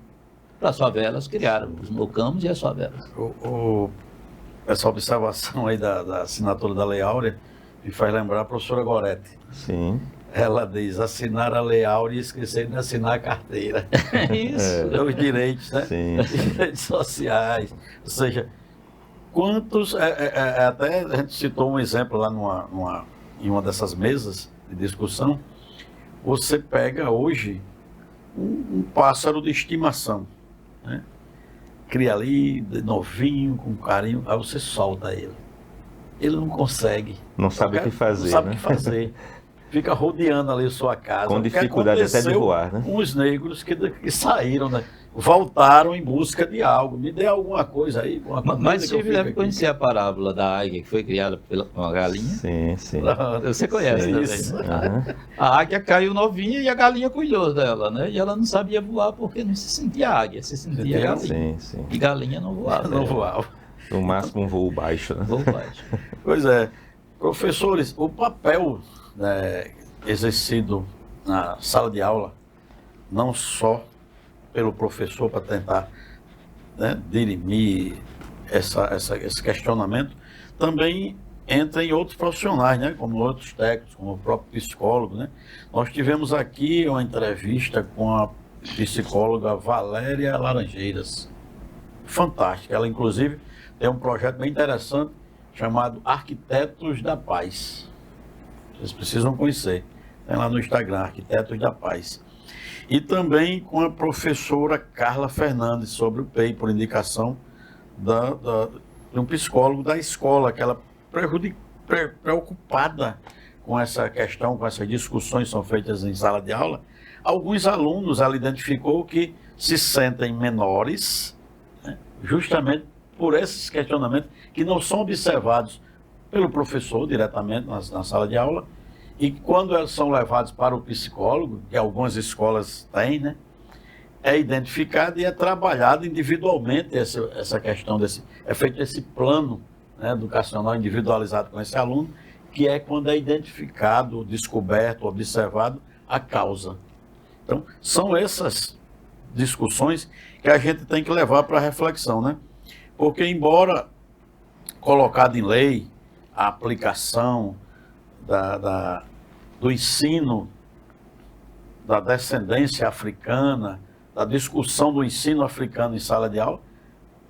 Para as favelas, criaram os mocambos e as favelas. Essa observação aí da assinatura da Lei Áurea me faz lembrar a professora Goretti. Sim. Ela diz, assinar a Lei Áurea e esquecer de assinar a carteira. Isso. Os direitos, né? Sim. Direitos sociais. Ou seja, quantos... até a gente citou um exemplo lá em uma dessas mesas de discussão. Você pega hoje um pássaro de estimação, né? Cria ali, novinho, com carinho, aí você solta ele. Ele não consegue. Não sabe o que fazer, Não sabe né? o que fazer. Fica rodeando ali a sua casa. Com dificuldade até de voar, né? Uns negros que saíram, né? Voltaram em busca de algo. Me dê alguma coisa aí. Mas você deve conhecer a parábola da águia que foi criada por uma galinha? Sim, sim. Você conhece também. A águia caiu novinha e a galinha cuidou dela, né? E ela não sabia voar porque não se sentia águia, se sentia galinha. Sim. E galinha não voava. Não voava. No máximo um voo baixo, né? Voo baixo. Pois é. Professores, o papel exercido na sala de aula, não só pelo professor para tentar, né, dirimir esse questionamento, também entra em outros profissionais, né, como outros técnicos, como o próprio psicólogo, né. Nós tivemos aqui uma entrevista com a psicóloga Valéria Laranjeiras, fantástica. Ela, inclusive, tem um projeto bem interessante chamado Arquitetos da Paz. Vocês precisam conhecer. Tem lá no Instagram, Arquitetos da Paz. E também com a professora Carla Fernandes, sobre o PEI, por indicação do de um psicólogo da escola, que ela preocupada com essa questão, com essas discussões que são feitas em sala de aula. Alguns alunos ela identificou que se sentem menores, né, justamente por esses questionamentos que não são observados pelo professor diretamente na sala de aula, e quando eles são levados para o psicólogo, que algumas escolas têm, né, é identificado e é trabalhado individualmente essa questão é feito esse plano, né, educacional individualizado com esse aluno, que é quando é identificado, descoberto, observado a causa. Então, são essas discussões que a gente tem que levar para a reflexão, né? Porque, embora colocado em lei a aplicação do ensino da descendência africana, da discussão do ensino africano em sala de aula,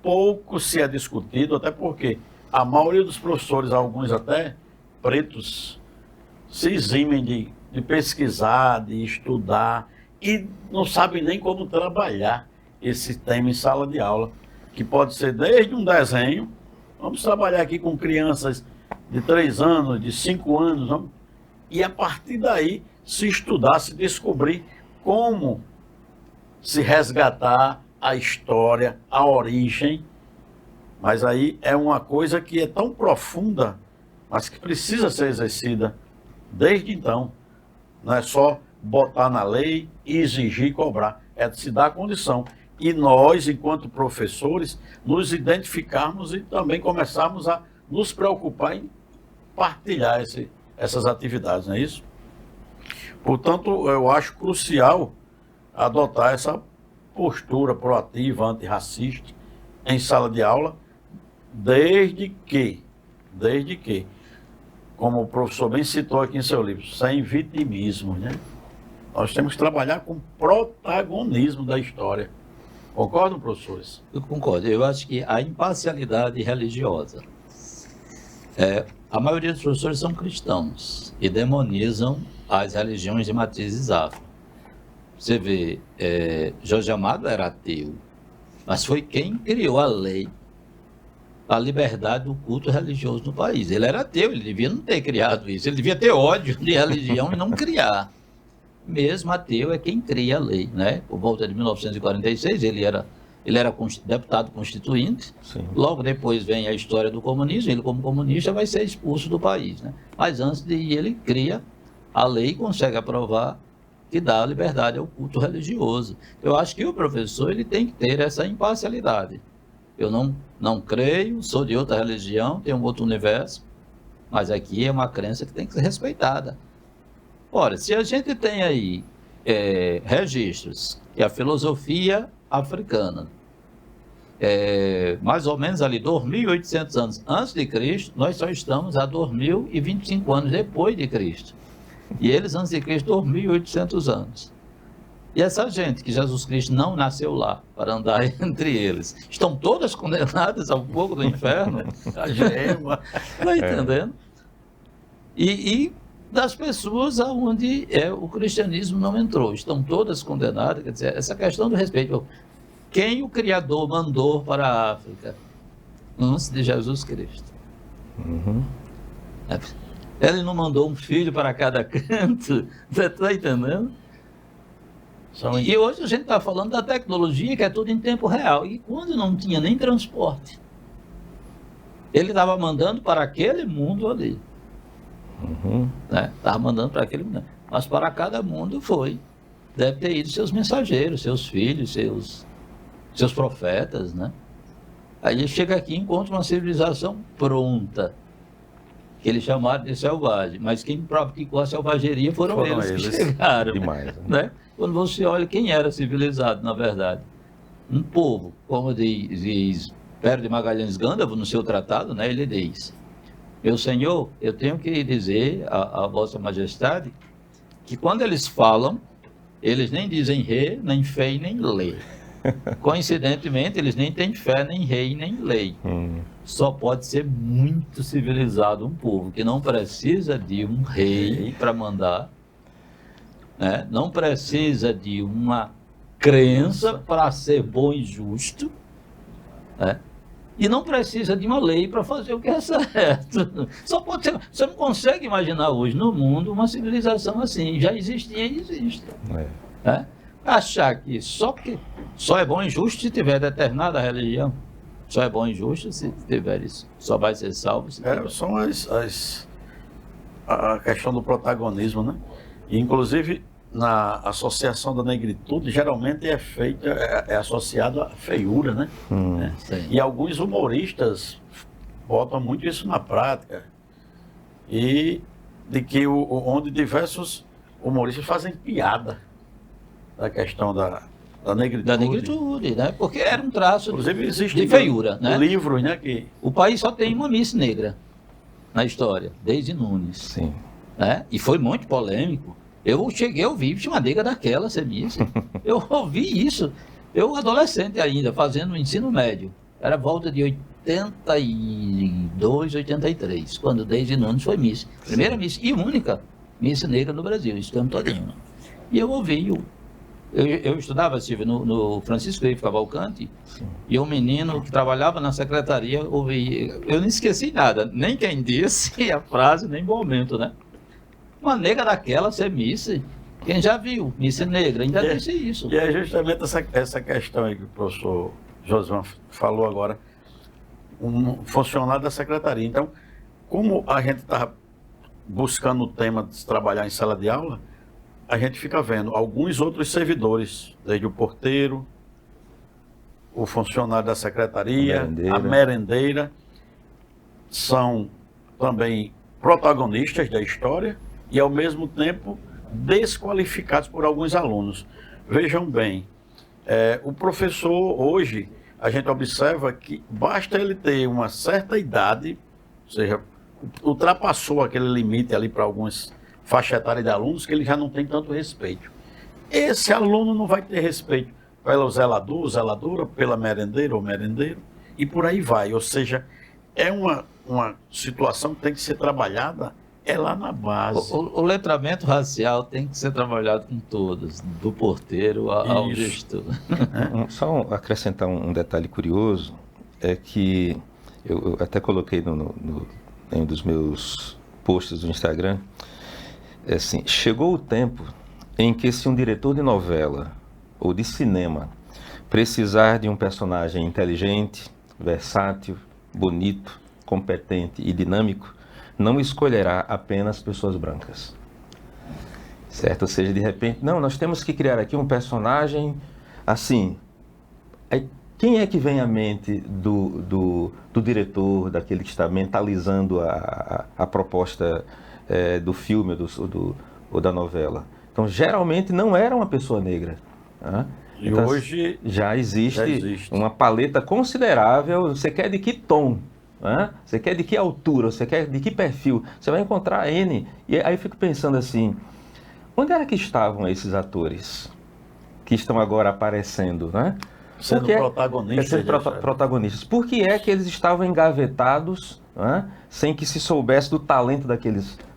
pouco se é discutido, até porque a maioria dos professores, alguns até pretos, se eximem de pesquisar, de estudar, e não sabem nem como trabalhar esse tema em sala de aula, que pode ser desde um desenho. Vamos trabalhar aqui com crianças de 3 anos, de 5 anos, e a partir daí se estudar, se descobrir como se resgatar a história, a origem. Mas aí é uma coisa que é tão profunda, mas que precisa ser exercida desde então. Não é só botar na lei e exigir e cobrar, é de se dar condição. E nós, enquanto professores, nos identificarmos e também começarmos a nos preocupar em partilhar essas atividades, não é isso? Portanto, eu acho crucial adotar essa postura proativa, antirracista, em sala de aula, desde que, como o professor bem citou aqui em seu livro, sem vitimismo, né? Nós temos que trabalhar com protagonismo da história. Concordam, professores? Eu concordo. Eu acho que a imparcialidade religiosa. A maioria dos professores são cristãos e demonizam as religiões de matrizes afro. Você vê, Jorge Amado era ateu, mas foi quem criou a lei, a liberdade do culto religioso no país. Ele era ateu, ele devia não ter criado isso, ele devia ter ódio de religião e não criar. Mesmo ateu é quem cria a lei, né? Por volta de 1946, ele era deputado constituinte. Sim. Logo depois vem a história do comunismo, ele como comunista vai ser expulso do país, né? Mas antes de ir, ele cria a lei e consegue aprovar que dá liberdade ao culto religioso. Eu acho que o professor ele tem que ter essa imparcialidade. Eu não creio, sou de outra religião, tenho um outro universo, mas aqui é uma crença que tem que ser respeitada. Ora, se a gente tem aí registros que a filosofia africana, mais ou menos ali 2.800 anos antes de Cristo, nós só estamos a 2.025 anos depois de Cristo. E eles antes de Cristo, 2.800 anos. E essa gente que Jesus Cristo não nasceu lá para andar entre eles, estão todas condenadas ao fogo do inferno? A gema. Está entendendo? E das pessoas aonde o cristianismo não entrou, estão todas condenadas. Quer dizer, essa questão do respeito. Quem o Criador mandou para a África antes de Jesus Cristo? Uhum. Ele não mandou um filho para cada canto, você está entendendo? E hoje a gente está falando da tecnologia, que é tudo em tempo real. E quando não tinha nem transporte, ele estava mandando para aquele mundo ali. Uhum. Né? Estava mandando para aquele mundo. Mas para cada mundo foi. Deve ter ido seus mensageiros, seus filhos, seus profetas, né? Aí ele chega aqui e encontra uma civilização pronta, que eles chamaram de selvagem, mas quem praticou a selvageria foram eles que chegaram. Demais, né? Quando você olha quem era civilizado, na verdade, um povo, como diz Pero de Magalhães Gândavo no seu tratado, né? Ele diz: meu senhor, eu tenho que dizer a vossa majestade que quando eles falam, eles nem dizem re, nem fei, nem lei. Coincidentemente, eles nem têm fé, nem rei, nem lei. Só pode ser muito civilizado um povo que não precisa de um rei para mandar, né? Não precisa de uma crença para ser bom e justo, né? E não precisa de uma lei para fazer o que é certo. Só pode ser, você não consegue imaginar hoje no mundo uma civilização assim. Já existia e existe. Né? Achar que só é bom e justo se tiver determinada religião. Só é bom e justo se tiver isso. Só vai ser salvo se tiver. São a questão do protagonismo, né? E, inclusive, na associação da negritude, geralmente é associado à feiura, né? E alguns humoristas botam muito isso na prática. E de que onde diversos humoristas fazem piada da questão da negritude. Da negritude, né? Porque era um traço Inclusive, existe de feiura, né? livros, né? Que... O país só tem uma Miss negra na história, Daisy Nunes. Sim. Né? E foi muito polêmico. Eu cheguei a ouvir uma nega daquela ser Miss. Eu ouvi isso. Eu, adolescente ainda, fazendo o ensino médio. Era volta de 82, 83, quando Daisy Nunes foi Miss. Primeira Miss e única Miss negra no Brasil, isso tempo todinho. E eu ouvi, eu estudava, Silvio, no Francisco Henrique Cavalcante, e um menino que trabalhava na secretaria, ouvi, eu não esqueci nada, nem quem disse a frase, nem o momento, né? Uma nega daquela ser Miss, quem já viu, Miss negra, ainda disse isso. E é justamente essa questão aí que o professor Josvan falou agora, um funcionário da secretaria. Então, como a gente está buscando o tema de se trabalhar em sala de aula, a gente fica vendo alguns outros servidores, desde o porteiro, o funcionário da secretaria, a merendeira, são também protagonistas da história e, ao mesmo tempo, desqualificados por alguns alunos. Vejam bem, o professor hoje, a gente observa que basta ele ter uma certa idade, ou seja, ultrapassou aquele limite ali para algumas faixa etária de alunos, que ele já não tem tanto respeito. Esse aluno não vai ter respeito pelo zelador, zeladora, pela merendeira ou merendeiro, e por aí vai. Ou seja, é uma situação que tem que ser trabalhada lá na base. O letramento racial tem que ser trabalhado com todos, do porteiro ao gestor. Só acrescentar um detalhe curioso, é que eu até coloquei em um dos meus posts do Instagram, assim, chegou o tempo em que, se um diretor de novela ou de cinema precisar de um personagem inteligente, versátil, bonito, competente e dinâmico, não escolherá apenas pessoas brancas. Certo? Ou seja, de repente, não, nós temos que criar aqui um personagem assim. Aí, quem é que vem à mente do diretor, daquele que está mentalizando a proposta do filme ou da novela? Então, geralmente não era uma pessoa negra. Né? E então, hoje já existe uma paleta considerável. Você quer de que tom? Né? Você quer de que altura? Você quer de que perfil? Você vai encontrar N. E aí eu fico pensando assim, onde era que estavam esses atores que estão agora aparecendo, né? Sendo protagonistas. Por que é que eles estavam engavetados, né, sem que se soubesse do talento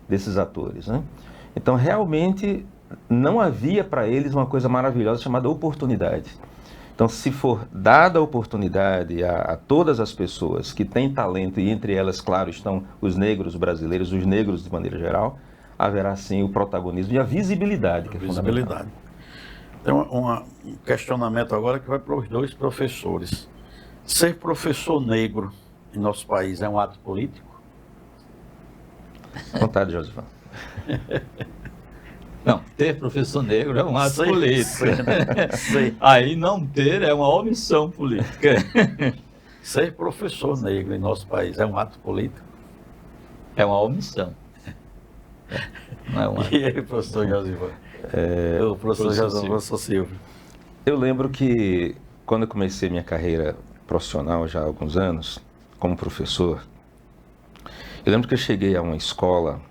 desses atores? Né? Então, realmente, não havia para eles uma coisa maravilhosa chamada oportunidade. Então, se for dada a oportunidade a todas as pessoas que têm talento, e entre elas, claro, estão os negros brasileiros, os negros de maneira geral, haverá sim o protagonismo e a visibilidade, que é fundamental. Tem um questionamento agora que vai para os dois professores. Ser professor negro em nosso país é um ato político? Vontade, Josvan. Não, ter professor negro é um ato político. Sei. Aí não ter é uma omissão política. Ser professor negro em nosso país é um ato político? É uma omissão. Não é um ato. E aí, professor Josivan? O professor Josivan Silvio. Eu lembro que quando eu comecei minha carreira profissional, já há alguns anos, como professor, eu lembro que eu cheguei a uma escola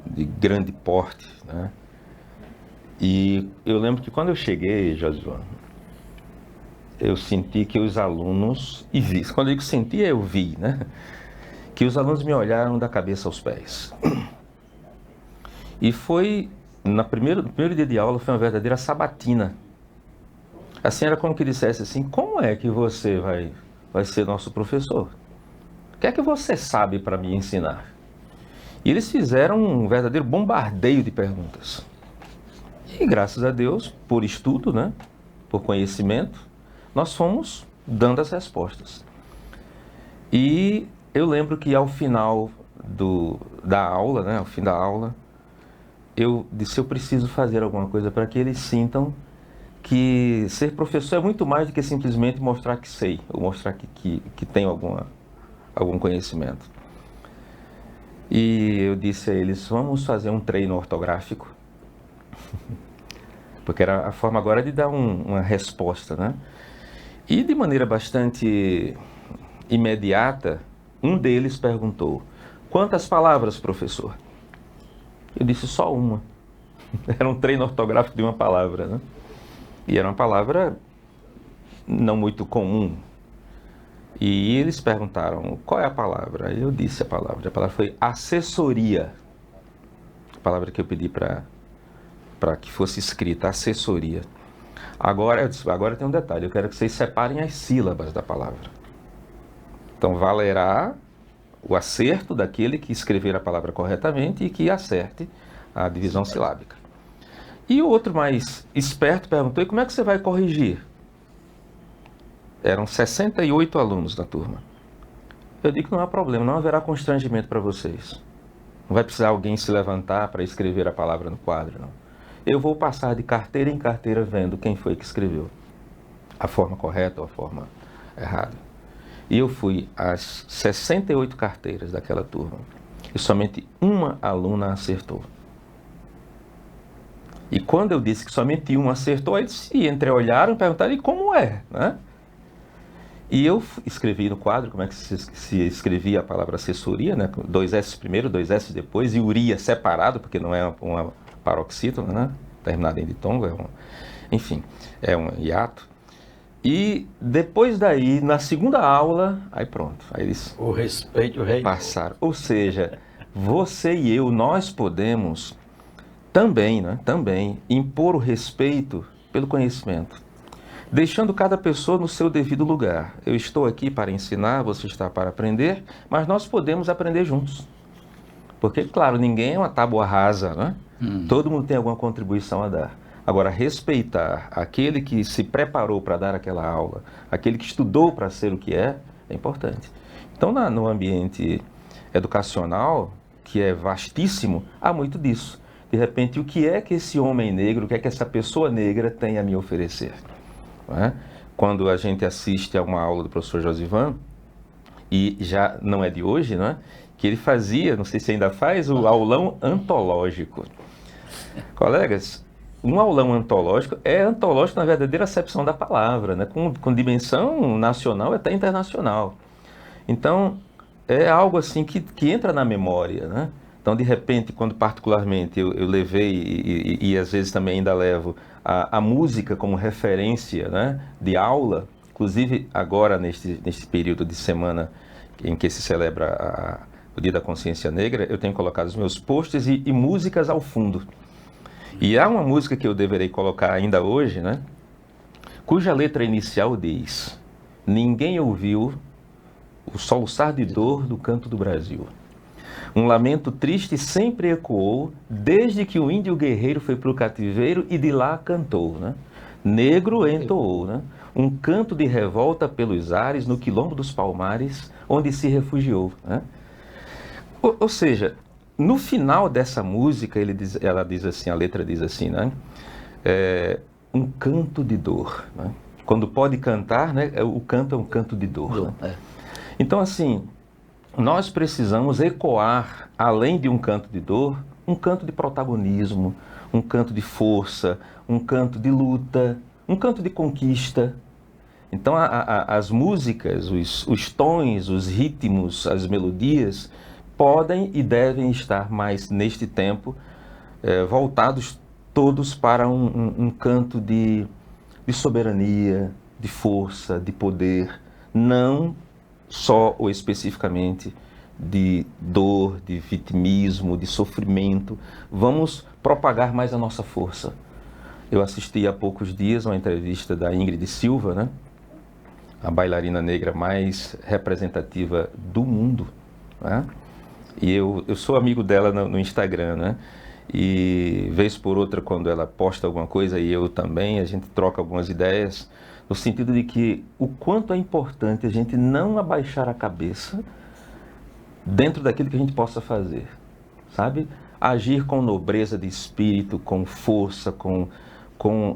de grande porte, né? E eu lembro que quando eu cheguei, Josivan, eu senti que os alunos, e vi, quando eu digo senti, eu vi, né? Que os alunos me olharam da cabeça aos pés. E foi, no primeiro dia de aula, foi uma verdadeira sabatina. Assim, era como que dissesse assim, como é que você vai vai ser nosso professor. O que é que você sabe para me ensinar? E eles fizeram um verdadeiro bombardeio de perguntas. E graças a Deus, por estudo, né, por conhecimento, nós fomos dando as respostas. E eu lembro que ao final da aula, né, ao fim da aula, eu disse, eu preciso fazer alguma coisa para que eles sintam que ser professor é muito mais do que simplesmente mostrar que sei, ou mostrar que tenho algum conhecimento. E eu disse a eles, vamos fazer um treino ortográfico, porque era a forma agora de dar uma resposta, né? E de maneira bastante imediata, um deles perguntou, quantas palavras, professor? Eu disse, só uma. Era um treino ortográfico de uma palavra, né? E era uma palavra não muito comum. E eles perguntaram, qual é a palavra? Eu disse a palavra foi assessoria. A palavra que eu pedi para que fosse escrita, assessoria. Agora, eu disse, agora tem um detalhe, eu quero que vocês separem as sílabas da palavra. Então, valerá o acerto daquele que escrever a palavra corretamente e que acerte a divisão silábica. E o outro mais esperto perguntou, e como é que você vai corrigir? Eram 68 alunos na turma. Eu digo que não há problema, não haverá constrangimento para vocês. Não vai precisar alguém se levantar para escrever a palavra no quadro, não. Eu vou passar de carteira em carteira vendo quem foi que escreveu. A forma correta ou a forma errada. E eu fui às 68 carteiras daquela turma. E somente uma aluna acertou. E quando eu disse que somente uma acertou, eles se entreolharam e perguntaram, e como é? Né? E eu escrevi no quadro como é que se escrevia a palavra assessoria, né? 2 S primeiro, 2 S depois, e uria separado, porque não é uma paroxítona, né? Terminada em ditongo, enfim, é um hiato. E depois daí, na segunda aula, aí pronto, aí eles o respeito, o rei passaram. Ou seja, você e eu, nós podemos também, né? Também impor o respeito pelo conhecimento, deixando cada pessoa no seu devido lugar. Eu estou aqui para ensinar, você está para aprender, mas nós podemos aprender juntos. Porque, claro, ninguém é uma tábua rasa, né? Todo mundo tem alguma contribuição a dar. Agora, respeitar aquele que se preparou para dar aquela aula, aquele que estudou para ser o que é importante. Então, no ambiente educacional, que é vastíssimo, há muito disso. De repente, o que é que esse homem negro, o que é que essa pessoa negra tem a me oferecer? Não é? Quando a gente assiste a uma aula do professor Josivan, e já não é de hoje, não é? Que ele fazia, não sei se ainda faz, o aulão antológico. Colegas, um aulão antológico é antológico na verdadeira acepção da palavra, né? Com dimensão nacional e até internacional. Então, é algo assim que entra na memória, né? Então, de repente, quando particularmente eu levei, e às vezes também ainda levo, a música como referência, né, de aula, inclusive agora neste período de semana em que se celebra o Dia da Consciência Negra, eu tenho colocado os meus posts e músicas ao fundo. E há uma música que eu deverei colocar ainda hoje, né, cuja letra inicial diz: ninguém ouviu o soluçar de dor do canto do Brasil. Um lamento triste sempre ecoou, desde que o índio guerreiro foi para o cativeiro e de lá cantou, né? Negro entoou, né? Um canto de revolta pelos ares no quilombo dos Palmares, onde se refugiou, né? Ou seja, no final dessa música, ela diz assim, a letra diz assim, né? Um canto de dor, né? Quando pode cantar, né? O canto é um canto de dor. Né? Então, assim, nós precisamos ecoar, além de um canto de dor, um canto de protagonismo, um canto de força, um canto de luta, um canto de conquista. Então, as músicas, os tons, os ritmos, as melodias podem e devem estar mais, neste tempo, voltados todos para um canto de soberania, de força, de poder, não só ou especificamente de dor, de vitimismo, de sofrimento. Vamos propagar mais a nossa força. Eu assisti há poucos dias uma entrevista da Ingrid Silva, né? a bailarina negra mais representativa do mundo, né? E eu sou amigo dela no Instagram, né? E vez por outra, quando ela posta alguma coisa, e eu também, a gente troca algumas ideias, no sentido de que o quanto é importante a gente não abaixar a cabeça dentro daquilo que a gente possa fazer, sabe? Agir com nobreza de espírito, com força, com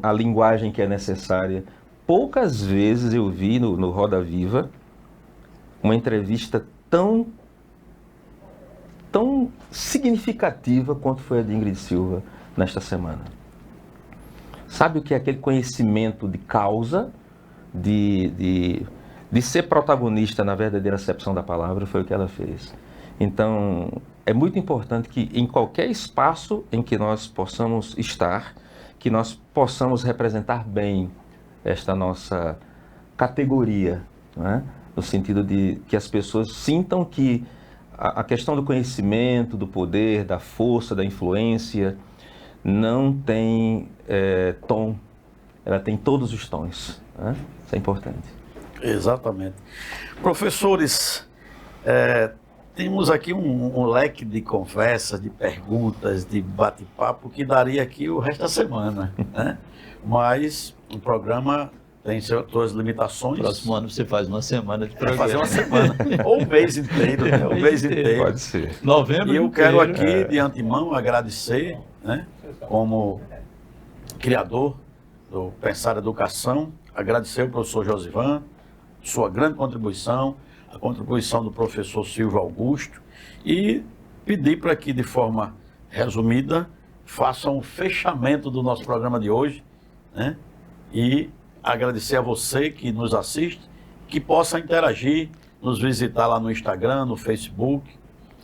a linguagem que é necessária. Poucas vezes eu vi no Roda Viva uma entrevista tão significativa quanto foi a de Ingrid Silva nesta semana. Sabe o que é aquele conhecimento de causa, de ser protagonista na verdadeira acepção da palavra? Foi o que ela fez. Então, é muito importante que em qualquer espaço em que nós possamos estar, que nós possamos representar bem esta nossa categoria, né? No sentido de que as pessoas sintam que a questão do conhecimento, do poder, da força, da influência, não tem tom, ela tem todos os tons, né? Isso é importante. Exatamente. Professores, temos aqui um leque de conversas, de perguntas, de bate-papo que daria aqui o resto da semana, né? Mas o programa tem suas limitações. Próximo ano você faz uma semana de programa. Fazer uma semana, ou um mês inteiro, né? Um mês inteiro. Pode ser. Novembro E eu inteiro. quero aqui, de antemão, agradecer, né, como criador do Pensar Educação, agradecer ao professor Josivan, sua grande contribuição, a contribuição do professor Silvio Augusto, e pedir para que, de forma resumida, façam um fechamento do nosso programa de hoje, né, e agradecer a você que nos assiste, que possa interagir, nos visitar lá no Instagram, no Facebook,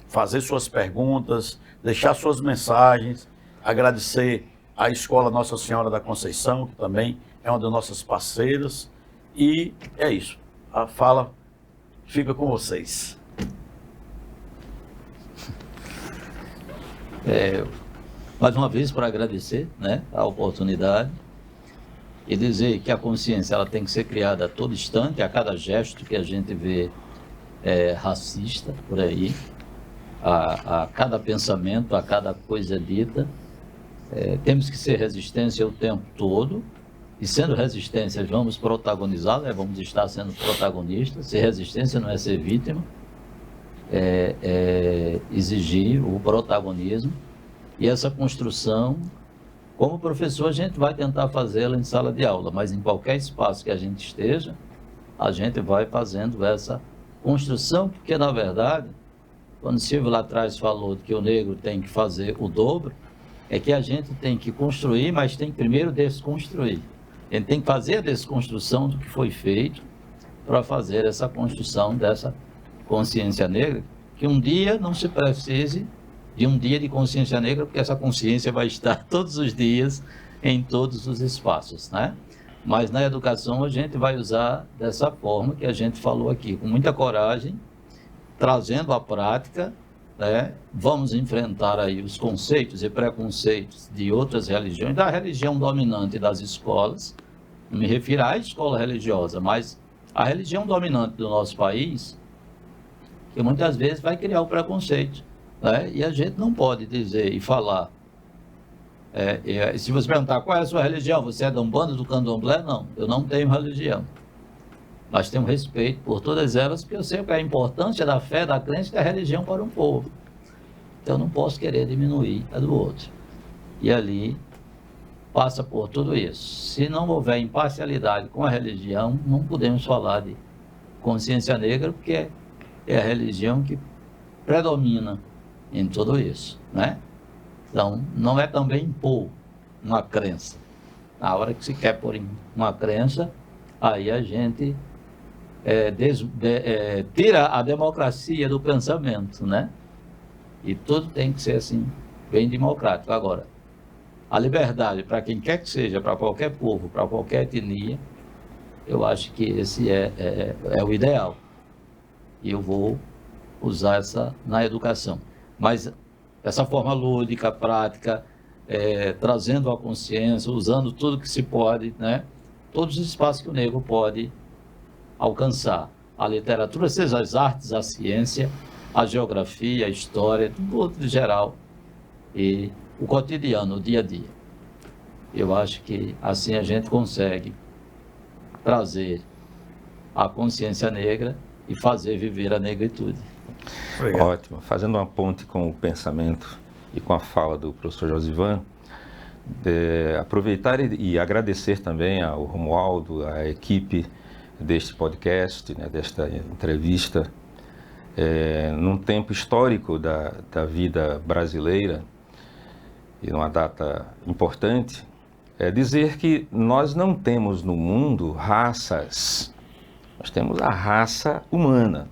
fazer suas perguntas, deixar suas mensagens, agradecer à Escola Nossa Senhora da Conceição, que também é uma das nossas parceiras, e é isso. A fala fica com vocês. Mais uma vez, para agradecer, né, a oportunidade e dizer que a consciência ela tem que ser criada a todo instante, a cada gesto que a gente vê racista por aí, a cada pensamento, a cada coisa dita. Temos que ser resistência o tempo todo, e sendo resistência vamos protagonizar, né? Vamos estar sendo protagonistas. Ser resistência não é ser vítima, exigir o protagonismo, e essa construção, como professor, a gente vai tentar fazê-la em sala de aula, mas em qualquer espaço que a gente esteja, a gente vai fazendo essa construção, porque na verdade, quando o Silvio lá atrás falou que o negro tem que fazer o dobro, é que a gente tem que construir, mas tem que primeiro desconstruir. A gente tem que fazer a desconstrução do que foi feito para fazer essa construção dessa consciência negra, que um dia não se precise de um dia de consciência negra, porque essa consciência vai estar todos os dias em todos os espaços, né? Mas na educação a gente vai usar dessa forma que a gente falou aqui, com muita coragem, trazendo a prática, né? Vamos enfrentar aí os conceitos e preconceitos de outras religiões, da religião dominante das escolas, não me refiro à escola religiosa, mas a religião dominante do nosso país, que muitas vezes vai criar o preconceito, né? E a gente não pode dizer e falar, se você perguntar qual é a sua religião, você é da Umbanda, do Candomblé? Não, eu não tenho religião. Mas tenho respeito por todas elas, porque eu sei o que é a importância da fé, da crença e da religião para um povo. Então eu não posso querer diminuir a do outro. E ali passa por tudo isso. Se não houver imparcialidade com a religião, não podemos falar de consciência negra, porque é a religião que predomina em tudo isso, né? Então, não é também impor uma crença. Na hora que se quer pôr uma crença, aí a gente tira a democracia do pensamento, né? E tudo tem que ser assim, bem democrático. Agora, a liberdade para quem quer que seja, para qualquer povo, para qualquer etnia, eu acho que esse é o ideal. E eu vou usar essa na educação. Mas essa forma lúdica, prática, trazendo a consciência, usando tudo que se pode, né? Todos os espaços que o negro pode alcançar a literatura, seja as artes, a ciência, a geografia, a história, tudo de geral, e o cotidiano, o dia a dia. Eu acho que assim a gente consegue trazer a consciência negra e fazer viver a negritude. Obrigado. Ótimo. Fazendo uma ponte com o pensamento e com a fala do professor Josivan, aproveitar e agradecer também ao Romualdo, à equipe deste podcast, né, desta entrevista, num tempo histórico da vida brasileira e numa data importante, dizer que nós não temos no mundo raças, nós temos a raça humana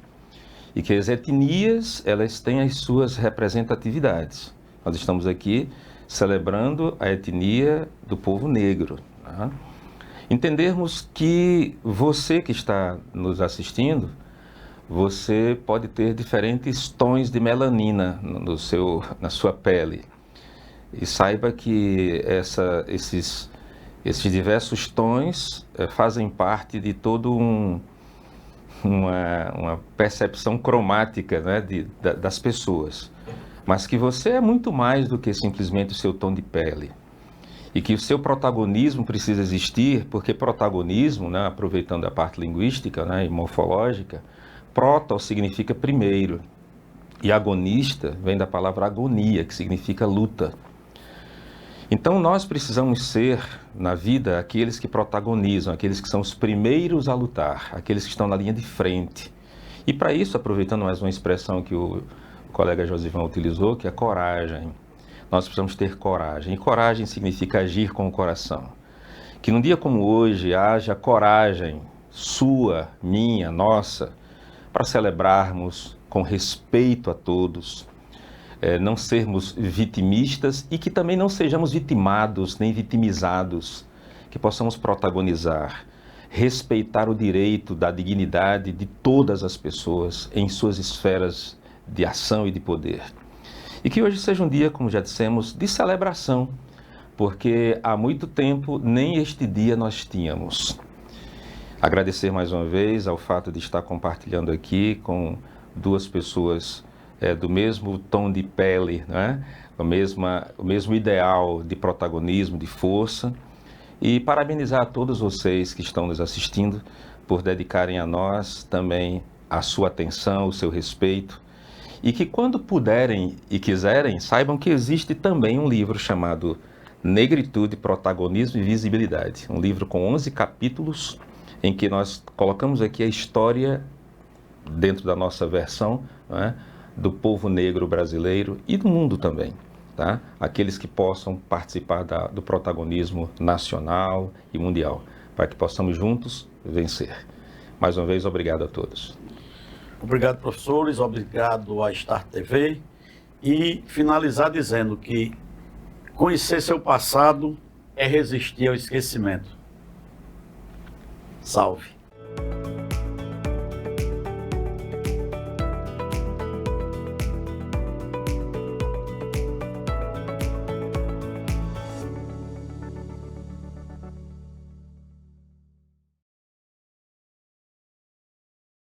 e que as etnias, elas têm as suas representatividades. Nós estamos aqui celebrando a etnia do povo negro. Tá? Entendermos que você que está nos assistindo, você pode ter diferentes tons de melanina na sua pele. E saiba que esses diversos tons fazem parte de todo uma percepção cromática, né, das pessoas. Mas que você é muito mais do que simplesmente o seu tom de pele. E que o seu protagonismo precisa existir, porque protagonismo, né, aproveitando a parte linguística, né, e morfológica, proto significa primeiro. E agonista vem da palavra agonia, que significa luta. Então nós precisamos ser, na vida, aqueles que protagonizam, aqueles que são os primeiros a lutar, aqueles que estão na linha de frente. E para isso, aproveitando mais uma expressão que o colega Josivan utilizou, que é coragem. Nós precisamos ter coragem. E coragem significa agir com o coração. Que num dia como hoje haja coragem sua, minha, nossa, para celebrarmos com respeito a todos, não sermos vitimistas e que também não sejamos vitimados nem vitimizados, que possamos protagonizar, respeitar o direito da dignidade de todas as pessoas em suas esferas de ação e de poder. E que hoje seja um dia, como já dissemos, de celebração, porque há muito tempo nem este dia nós tínhamos. Agradecer mais uma vez ao fato de estar compartilhando aqui com duas pessoas do mesmo tom de pele, né? o mesmo ideal de protagonismo, de força, e parabenizar a todos vocês que estão nos assistindo por dedicarem a nós também a sua atenção, o seu respeito, e que quando puderem e quiserem, saibam que existe também um livro chamado Negritude, Protagonismo e Visibilidade, um livro com 11 capítulos, em que nós colocamos aqui a história, dentro da nossa versão, né, do povo negro brasileiro e do mundo também. Tá? Aqueles que possam participar do protagonismo nacional e mundial, para que possamos juntos vencer. Mais uma vez, obrigado a todos. Obrigado, professores, obrigado à Start TV, e finalizar dizendo que conhecer seu passado é resistir ao esquecimento. Salve!